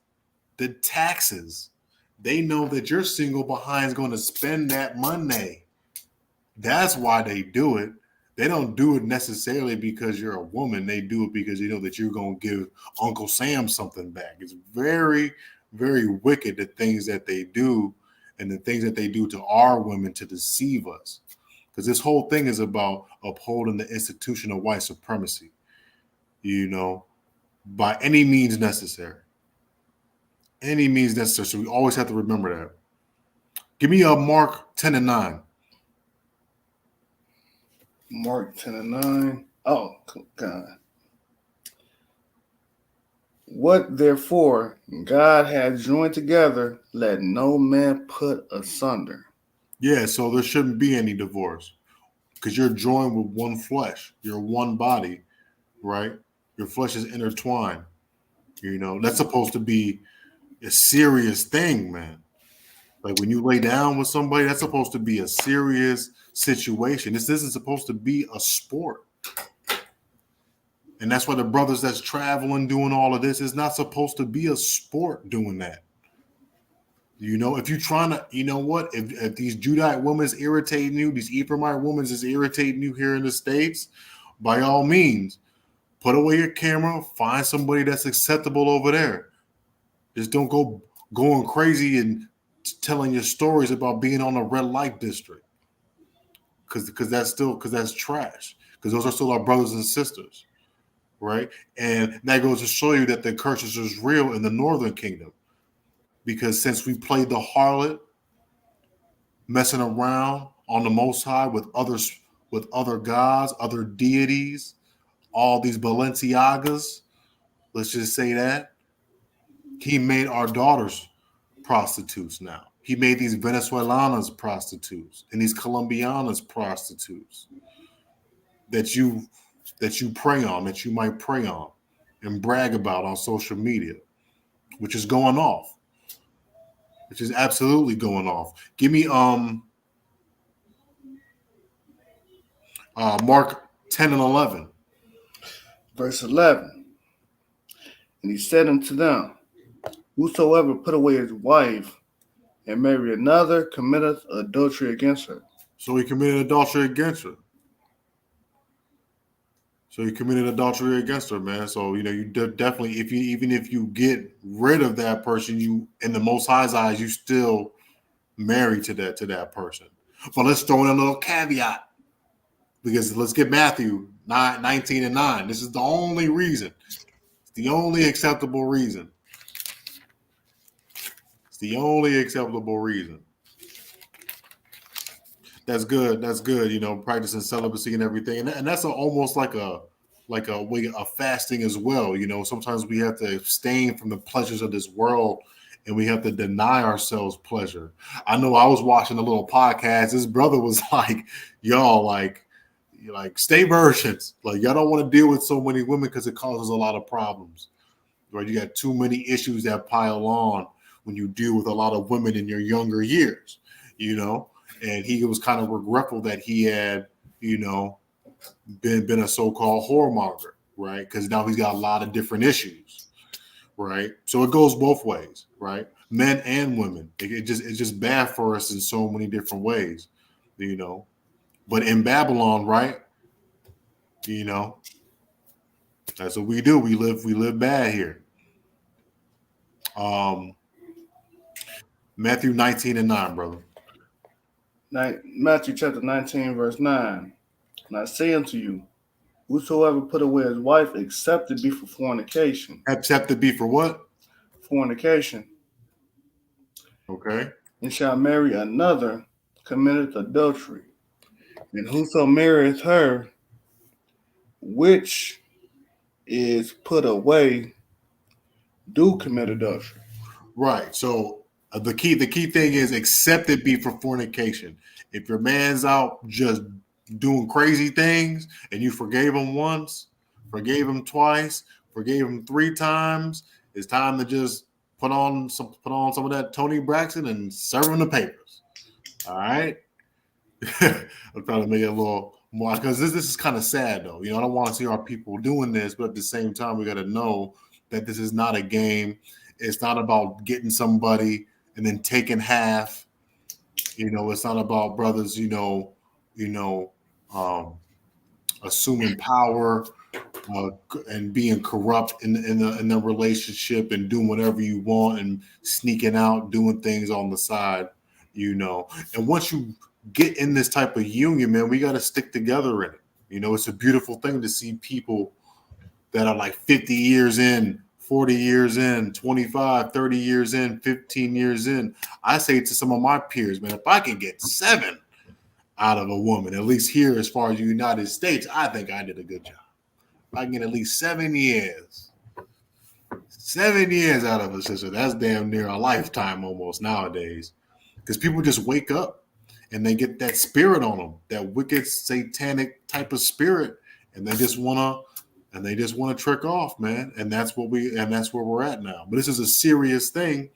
the taxes, they know that your single behind is going to spend that money. That's why they do it. They don't do it necessarily because you're a woman. They do it because that you're going to give Uncle Sam something back. It's very, very wicked, the things that they do and the things that they do to our women to deceive us. Because this whole thing is about upholding the institution of white supremacy, by any means necessary. Any means necessary. So we always have to remember that. Give me Mark 10:9. Mark 10:9. Oh, God. What therefore God had joined together, let no man put asunder. Yeah, so there shouldn't be any divorce because you're joined with one flesh. You're one body, right? Your flesh is intertwined. That's supposed to be a serious thing, man. Like when you lay down with somebody, that's supposed to be a serious situation. This isn't supposed to be a sport. And that's why the brothers that's traveling doing all of this is not supposed to be a sport doing that. If you're trying to, if these Judite women is irritating you, these Ephraimite women is irritating you here in the States, by all means, put away your camera, find somebody that's acceptable over there. Just don't go going crazy and telling your stories about being on a red light district, because that's trash, because those are still our brothers and sisters, right? And that goes to show you that the curses is real in the northern kingdom, because since we played the harlot, messing around on the Most High with other gods, other deities, all these Balenciagas, let's just say that, he made our daughters prostitutes now. He made these Venezuelanas prostitutes and these Colombianas prostitutes that you prey on, that you might prey on and brag about on social media, which is going off, which is absolutely going off. Give me Mark 10:11. Verse 11. And he said unto them, whosoever put away his wife and marry another committeth adultery against her. So he committed adultery against her. So you committed adultery against her, man. So you definitely, if you even if you get rid of that person, you in the Most High's eyes, you still married to that person. But let's throw in a little caveat because let's get Matthew 19 and 9. This is the only reason. It's the only acceptable reason. It's the only acceptable reason. That's good. That's good. Practicing celibacy and everything, and that's almost like a way of fasting as well. Sometimes we have to abstain from the pleasures of this world, and we have to deny ourselves pleasure. I know I was watching a little podcast. This brother was like, "Y'all like stay virgins. Like y'all don't want to deal with so many women because it causes a lot of problems. Right? You got too many issues that pile on when you deal with a lot of women in your younger years. And he was kind of regretful that he had, been a so-called whoremonger, right? Because now he's got a lot of different issues, right? So it goes both ways, right? Men and women. It's just bad for us in so many different ways, But in Babylon, right? That's what we do. We live bad here. Matthew 19 and 9, brother. Matthew chapter 19, verse 9. And I say unto you, whosoever put away his wife, except it be for fornication. Except it be for what? Fornication. Okay. And shall marry another, committeth adultery. And whoso marrieth her, which is put away, do commit adultery. Right. So the key thing is except it be for fornication. If your man's out just doing crazy things and you forgave him once, forgave him twice, forgave him 3 times, it's time to just put on some of that Tony Braxton and serve him the papers. All right. I'm trying to make it a little more because this is kind of sad though. I don't want to see our people doing this, but at the same time, we got to know that this is not a game. It's not about getting somebody and then taking half. It's not about brothers, assuming power and being corrupt in the relationship and doing whatever you want and sneaking out, doing things on the side, And once you get in this type of union, man, we got to stick together in it. It's a beautiful thing to see people that are like 50 years in, 40 years in, 25, 30 years in, 15 years in. I say to some of my peers, man, if I can get 7 out of a woman, at least here as far as the United States, I think I did a good job. If I can get at least 7 years out of a sister, that's damn near a lifetime almost nowadays. Because people just wake up and they get that spirit on them, that wicked satanic type of spirit, and they just want to trick off, man. And that's where we're at now. But this is a serious thing.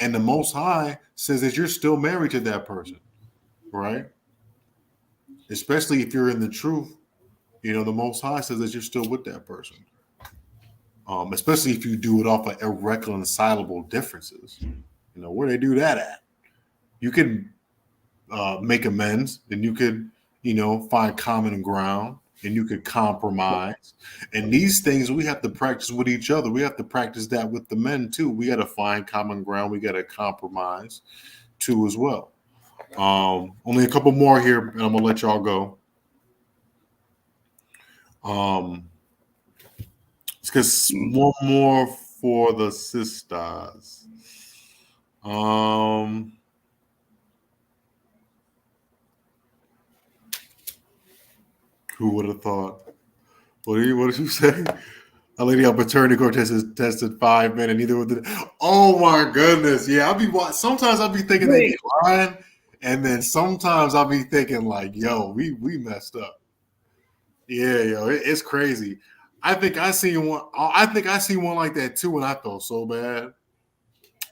And the Most High says that you're still married to that person, right? Especially if you're in the truth. The Most High says that you're still with that person. Especially if you do it off of irreconcilable differences. Where they do that at? You can make amends, and you could, find common ground. And you could compromise. And these things we have to practice with each other. We have to practice that with the men too. We got to find common ground. We got to compromise too as well. Only a couple more here, and I'm gonna let y'all go. It's because one more for the sisters. Who would have thought? What did you say? A lady on paternity court tested 5 men, and neither would. Oh my goodness! Yeah, sometimes I'll be thinking they be lying, and then sometimes I'll be thinking like, "Yo, we messed up." Yeah, yo, it's crazy. I think I seen one. I think I seen one like that too, and I felt so bad.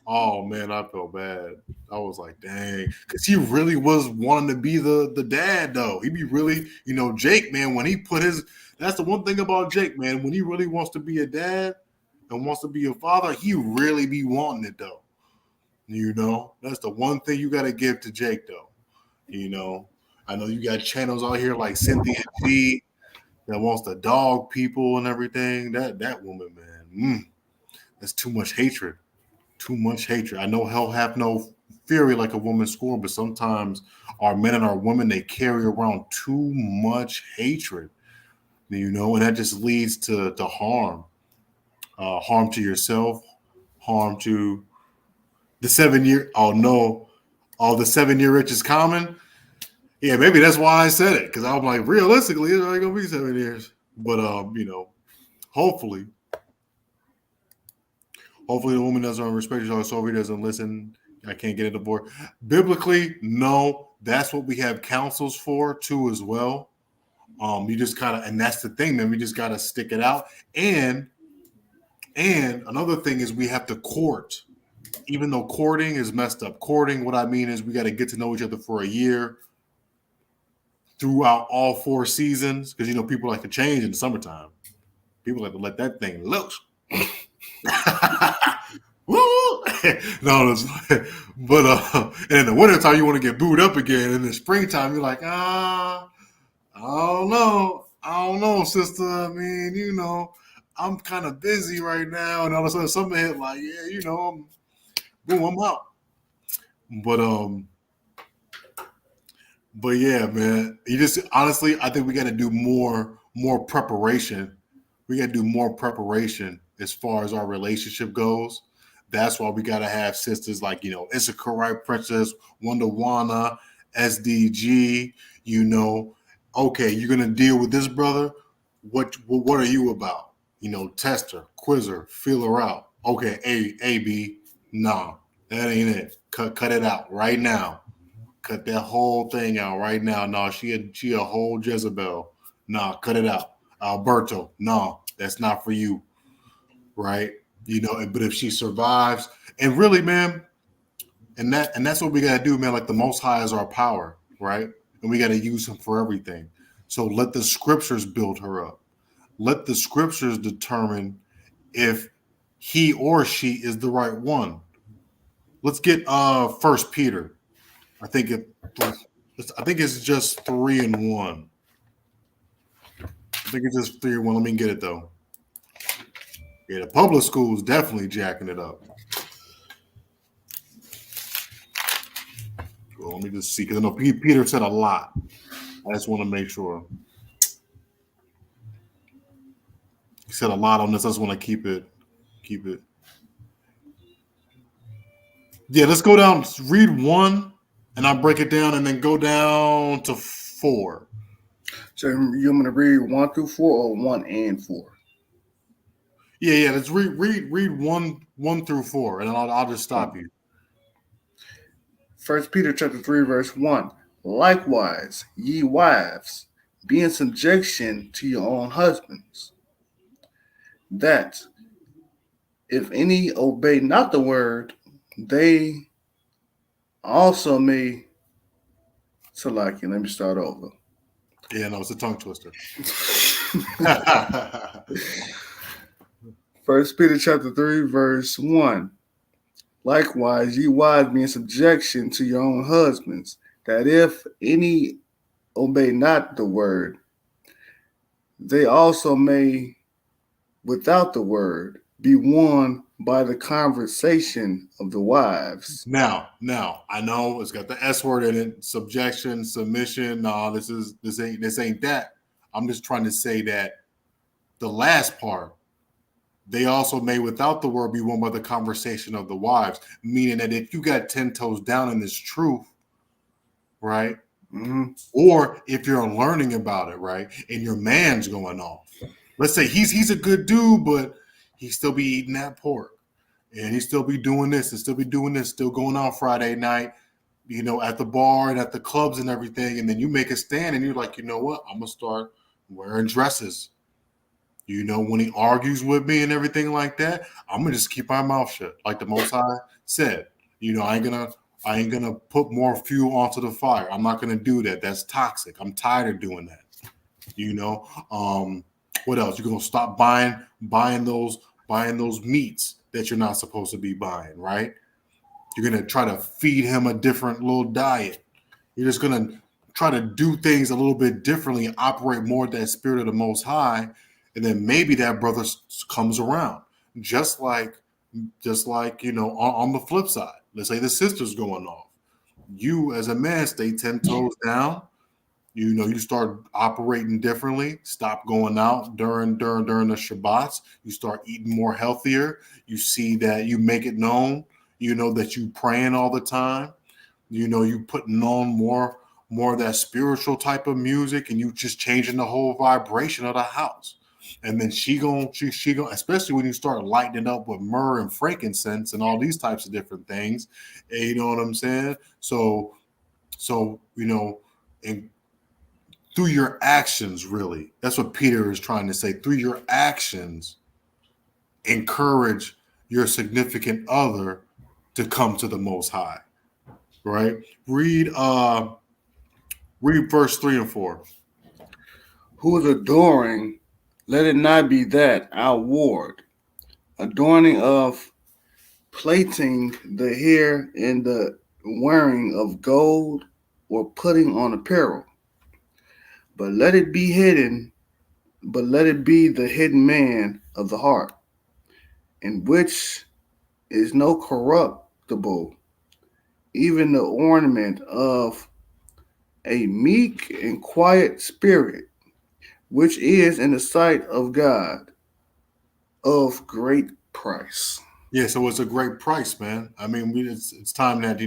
Oh man, I felt bad. I was like, dang, because he really was wanting to be the dad though. He'd be really, Jake, man, when he put his. That's the one thing about Jake, man. When he really wants to be a dad and wants to be a father, he really be wanting it though. That's the one thing you got to give to Jake though. I know you got channels out here like Cynthia G. that wants to dog people and everything. That woman, man, that's too much hatred. Too much hatred. I know hell have no fury like a woman scorned, but sometimes our men and our women, they carry around too much hatred, and that just leads to harm. Harm to yourself, harm to the 7 year. Oh no, the 7 year itch is common. Yeah, maybe that's why I said it, because I'm like, realistically, it's only gonna be 7 years. But hopefully the woman doesn't respect each other, so he doesn't listen. I can't get it aboard. Biblically, no, that's what we have counsels for too, as well. You just kind of, and that's the thing, man. We just gotta stick it out. And another thing is we have to court, even though courting is messed up. Courting, what I mean is we got to get to know each other for a year throughout all 4 seasons, because people like to change in the summertime. People like to let that thing loose. Woo! No, but and in the wintertime you want to get booed up again. In the springtime you're like, I don't know, sister. I mean, I'm kind of busy right now, and all of a sudden something hit like, yeah, I'm out. But yeah, man, you just honestly, I think we got to do more preparation. We got to do more preparation as far as our relationship goes. That's why we got to have sisters like, Issachar Princess, Wonderwana, SDG, okay, you're going to deal with this brother. What are you about? Test her, quiz her, feel her out. Okay, A, B, nah, that ain't it. Cut it out right now. Cut that whole thing out right now. No, she a whole Jezebel. Nah, cut it out. Alberto, no, that's not for you. Right? But if she survives, and really, man, and that's what we gotta do, man. Like the Most High is our power, right? And we gotta use him for everything. So let the scriptures build her up. Let the scriptures determine if he or she is the right one. Let's get 1 Peter. I think it's just 3-1. I think it's just 3-1. Let me get it though. Yeah, the public school is definitely jacking it up. Well, let me just see, because I know Peter said a lot. I just want to make sure. He said a lot on this. I just want to keep it. Yeah, let's go down. Read 1, and I'll break it down, and then go down to 4. So you want me to read 1 through 4 or 1 and 4? Yeah. Let's read 1 through 4, and I'll just stop you. 1 Peter chapter 3, verse 1. Likewise, ye wives, be in subjection to your own husbands, that if any obey not the word, they also may. So, let me start over. Yeah, no, it's a tongue twister. 1 Peter chapter 3, verse 1. Likewise, ye wives, be in subjection to your own husbands, that if any obey not the word, they also may, without the word, be won by the conversation of the wives. Now, I know it's got the S word in it: subjection, submission. No, this ain't that. I'm just trying to say that the last part, they also may, without the word, be won by the conversation of the wives. Meaning that if you got 10 toes down in this truth, right? Mm-hmm. Or if you're learning about it, right, and your man's going off. Let's say he's a good dude, but he still be eating that pork, and he still be doing this, and still be doing this, still going out Friday night, at the bar and at the clubs and everything. And then you make a stand, and you're like, you know what? I'm gonna start wearing dresses. When he argues with me and everything like that, I'm gonna just keep my mouth shut, like the Most High said. I ain't gonna put more fuel onto the fire. I'm not gonna do that. That's toxic. I'm tired of doing that. What else? You're gonna stop buying those meats that you're not supposed to be buying, right? You're gonna try to feed him a different little diet. You're just gonna try to do things a little bit differently and operate more that spirit of the Most High, and then maybe that brother comes around. Just like on the flip side, let's say the sister's going off. You as a man stay 10 toes down. You start operating differently. Stop going out during the Shabbats. You start eating more healthier. You see that you make it known. That you praying all the time. You putting on more of that spiritual type of music, and you just changing the whole vibration of the house. And then she gon' especially when you start lighting it up with myrrh and frankincense and all these types of different things. You know what I'm saying? So and through your actions, really, that's what Peter is trying to say. Through your actions, encourage your significant other to come to the Most High. Right? Read verse 3 and 4. Who is adoring, let it not be that outward, adorning of plaiting the hair and the wearing of gold or putting on apparel. But let it be the hidden man of the heart, in which is no corruptible, even the ornament of a meek and quiet spirit, which is in the sight of God of great price. Yeah, so it's a great price, man. I mean, it's time that I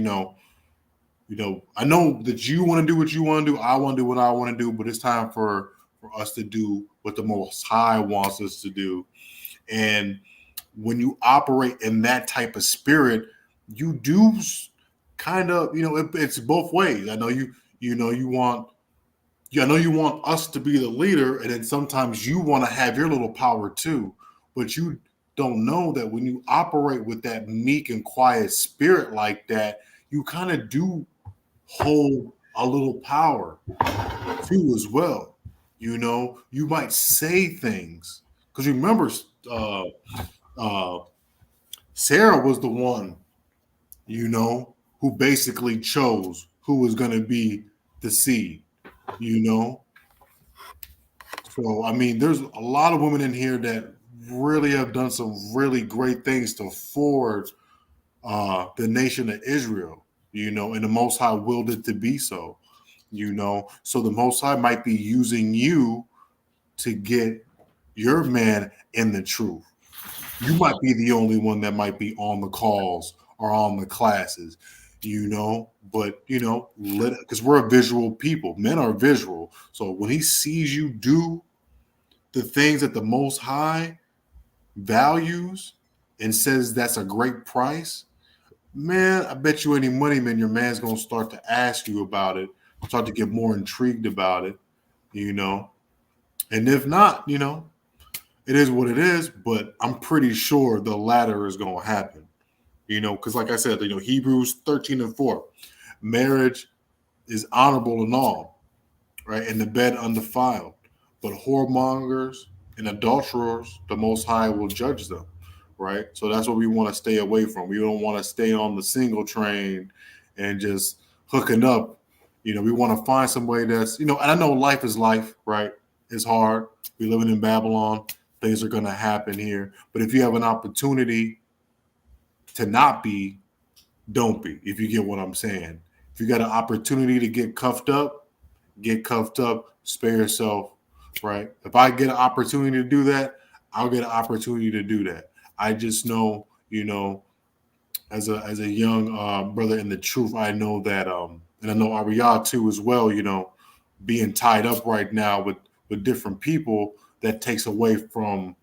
know that you want to do what you want to do. I want to do what I want to do, but it's time for us to do what the Most High wants us to do. And when you operate in that type of spirit, you do kind of, it's both ways. I know you want us to be the leader, and then sometimes you want to have your little power too, but you don't know that when you operate with that meek and quiet spirit like that, you kind of do hold a little power too as well. You might say things because remember, Sarah was the one, who basically chose who was going to be the seed. So I mean, there's a lot of women in here that really have done some really great things to forward the nation of Israel, and the Most High willed it to be so, so the Most High might be using you to get your man in the truth. You might be the only one that might be on the calls or on the classes, but because we're a visual people. Men are visual. So when he sees you do the things that the Most High values and says that's a great price, man, I bet you any money, man, your man's going to start to ask you about it, start to get more intrigued about it, and if not, it is what it is, but I'm pretty sure the latter is going to happen, because like I said, Hebrews 13 and 4, marriage is honorable in all, right, and the bed undefiled, but whoremongers and adulterers, the Most High will judge them. Right. So that's what we want to stay away from. We don't want to stay on the single train and just hooking up. We want to find somebody that's, and I know life is life, right? It's hard. We're living in Babylon. Things are going to happen here. But if you have an opportunity to not be, don't be, if you get what I'm saying. If you got an opportunity to get cuffed up, spare yourself, right? If I get an opportunity to do that, I'll get an opportunity to do that. I just know, as a young brother in the truth, I know that, and I know Ariyah too as well, being tied up right now with different people, that takes away from,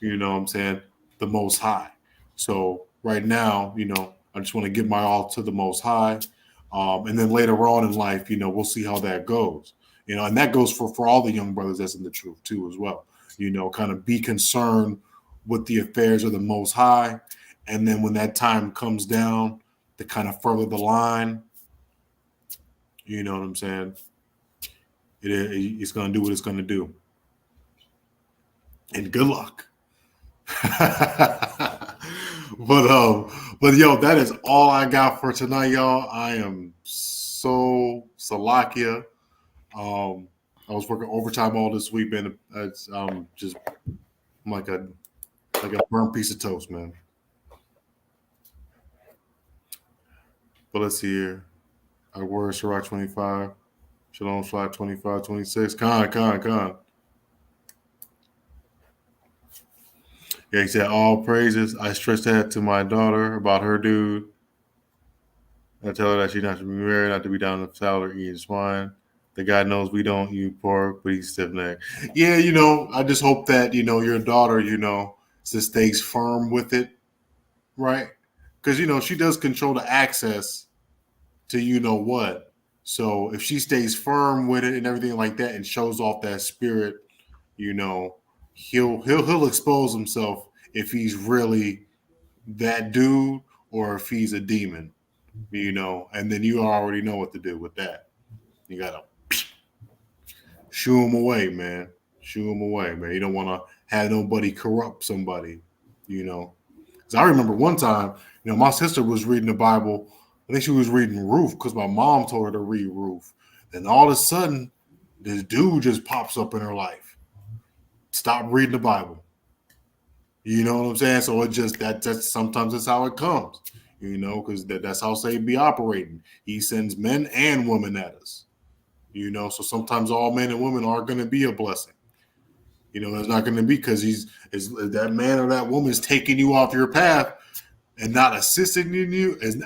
what I'm saying, the Most High. So right now, I just want to give my all to the Most High. And then later on in life, we'll see how that goes, and that goes for all the young brothers that's in the truth too as well, kind of be concerned with the affairs of the Most High. And then when that time comes down to kind of further the line, you know what I'm saying? It's going to do what it's going to do. And good luck. But yo, that is all I got for tonight, y'all. I am so Salakia. I was working overtime all this week, man. It's just I'm like a burnt piece of toast, man. But let's see here. I word Sirach 25. Shalom Shalak 25, 26. Con. Yeah, he said, all praises. I stressed that to my daughter about her dude. I tell her that she not to be married, not to be down in the salad or eating swine. The guy knows we don't eat pork, but he's stiff necked. Yeah, I just hope that, your daughter, just stays firm with it, right? Because, she does control the access to what. So if she stays firm with it and everything like that and shows off that spirit, you know, he'll expose himself if he's really that dude or if he's a demon, and then you already know what to do with that. You gotta shoo him away, man. Shoo him away, man. You don't want to have nobody corrupt somebody, you know. Because I remember one time, my sister was reading the Bible. I think she was reading Ruth because my mom told her to read Ruth. And all of a sudden, this dude just pops up in her life. Stop reading the Bible. You know what I'm saying? So it just that's sometimes that's how it comes, because that's how Satan be operating. He sends men and women at us, So sometimes all men and women are going to be a blessing. It's not going to be because that man or that woman is taking you off your path and not assisting you and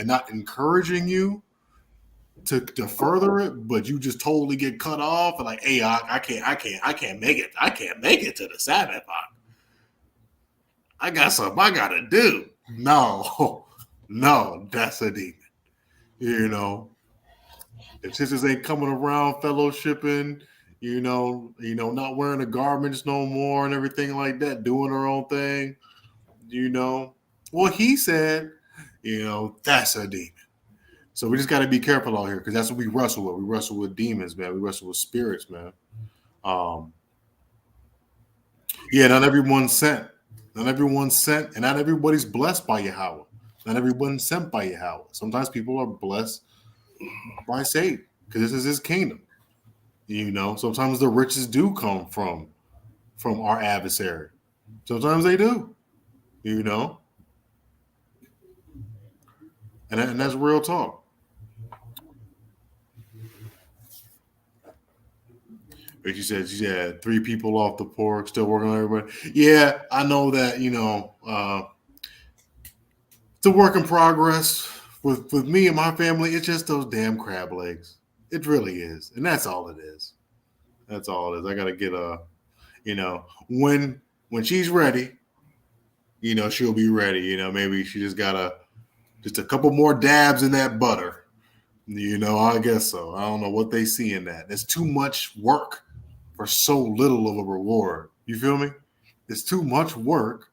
not encouraging you to further it, but you just totally get cut off and like, hey, I can't make it. I can't make it to the Sabbath. I got something I gotta do. No, that's a demon. If sisters ain't coming around fellowshipping, not wearing the garments no more and everything like that, doing her own thing, well, he said, that's a demon. So we just got to be careful out here because that's what we wrestle with. We wrestle with demons, man. We wrestle with spirits, man. Yeah, not everyone's sent. Not everyone's sent, and not everybody's blessed by Yahweh. Not everyone's sent by Yahweh. Sometimes people are blessed by Satan because this is his kingdom. Sometimes the riches do come from our adversary. Sometimes they do. And that's real talk. But she said she had 3 people off the pork, still working on everybody. Yeah, I know that, it's a work in progress. With me and my family, it's just those damn crab legs. It really is. And that's all it is. That's all it is. I gotta get when she's ready, she'll be ready. Maybe she just gotta just a couple more dabs in that butter. I guess so. I don't know what they see in that. It's too much work for so little of a reward. You feel me? It's too much work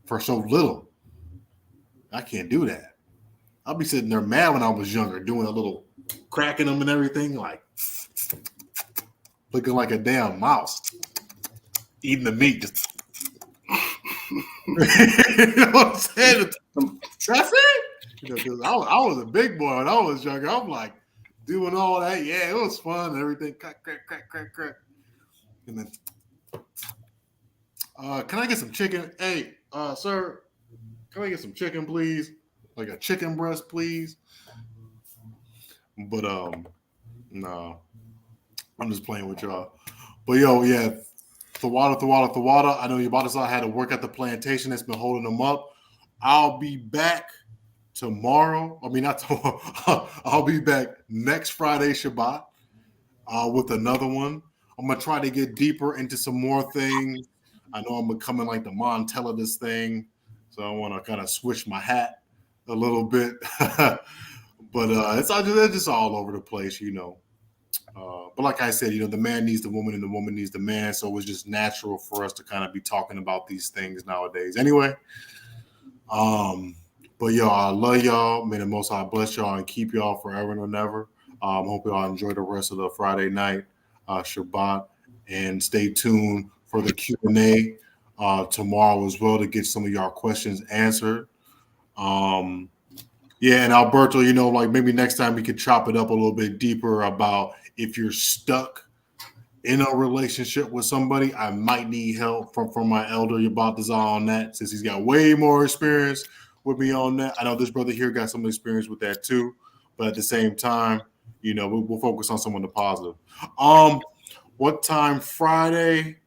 for so little. I can't do that. I'll be sitting there mad when I was younger, doing a little cracking them and everything, like looking like a damn mouse, eating the meat. Just you know what I'm saying? That's it. I was a big boy when I was younger. I'm like doing all that. Yeah, it was fun and everything. Crack. And then, can I get some chicken? Hey, sir, can I get some chicken, please? Like a chicken breast, please. But no, I'm just playing with y'all. But yo, yeah, Thawada. I know Yabata had to work at the plantation that's been holding them up. I'll be back tomorrow. I mean, not tomorrow. I'll be back next Friday Shabbat with another one. I'm gonna try to get deeper into some more things. I know I'm becoming like the Montella of this thing, so I want to kind of switch my hat a little bit. But it's just all over the place, But like I said, the man needs the woman and the woman needs the man. So it's just natural for us to kind of be talking about these things nowadays. Anyway, but yo, I love y'all. May the Most High bless y'all and keep y'all forever and ever. Hope y'all enjoy the rest of the Friday night Shabbat, and stay tuned for the Q&A tomorrow as well to get some of y'all questions answered. Yeah, and Alberto, like maybe next time we could chop it up a little bit deeper about if you're stuck in a relationship with somebody. I might need help from my elder Yabatazar on that, since he's got way more experience with me on that. I know this brother here got some experience with that too, but at the same time, we'll focus on some of the positive. What time Friday?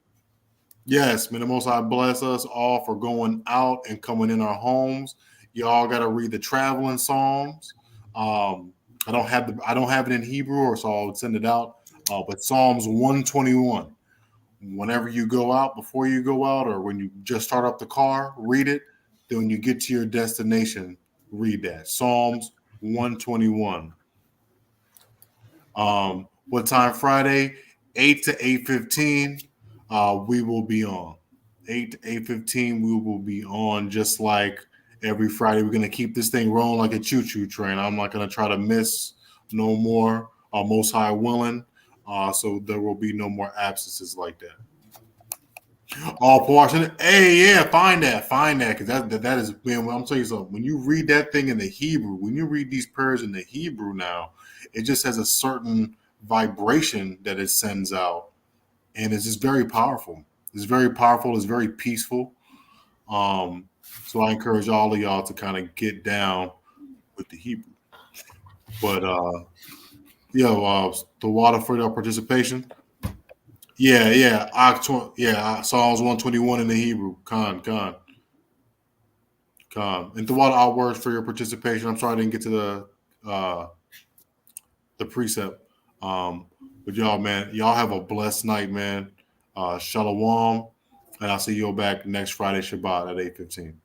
Yes, may the Most High bless us all for going out and coming in our homes. Y'all got to read the traveling Psalms. I don't have it in Hebrew, or so I'll send it out. But Psalms 121. Whenever you go out, before you go out, or when you just start up the car, read it. Then when you get to your destination, read that. Psalms 121. What time Friday? 8 to 8:15. We will be on. 8 to 8:15. We will be on just like every Friday. We're gonna keep this thing rolling like a choo-choo train. I'm not gonna try to miss no more. Most High willing. So there will be no more absences like that. All portion. Hey, yeah, find that, because that is, man. I'm telling you something. When you read that thing in the Hebrew, when you read these prayers in the Hebrew now, it just has a certain vibration that it sends out, and it's just very powerful. It's very powerful. It's very peaceful. So I encourage all of y'all to kind of get down with the Hebrew. But the water for your participation. Yeah. Psalms 121 in the Hebrew. Khan. And the water our words for your participation. I'm sorry I didn't get to the precept. But y'all, man, y'all have a blessed night, man. Shalom. And I'll see you back next Friday Shabbat at 8:15.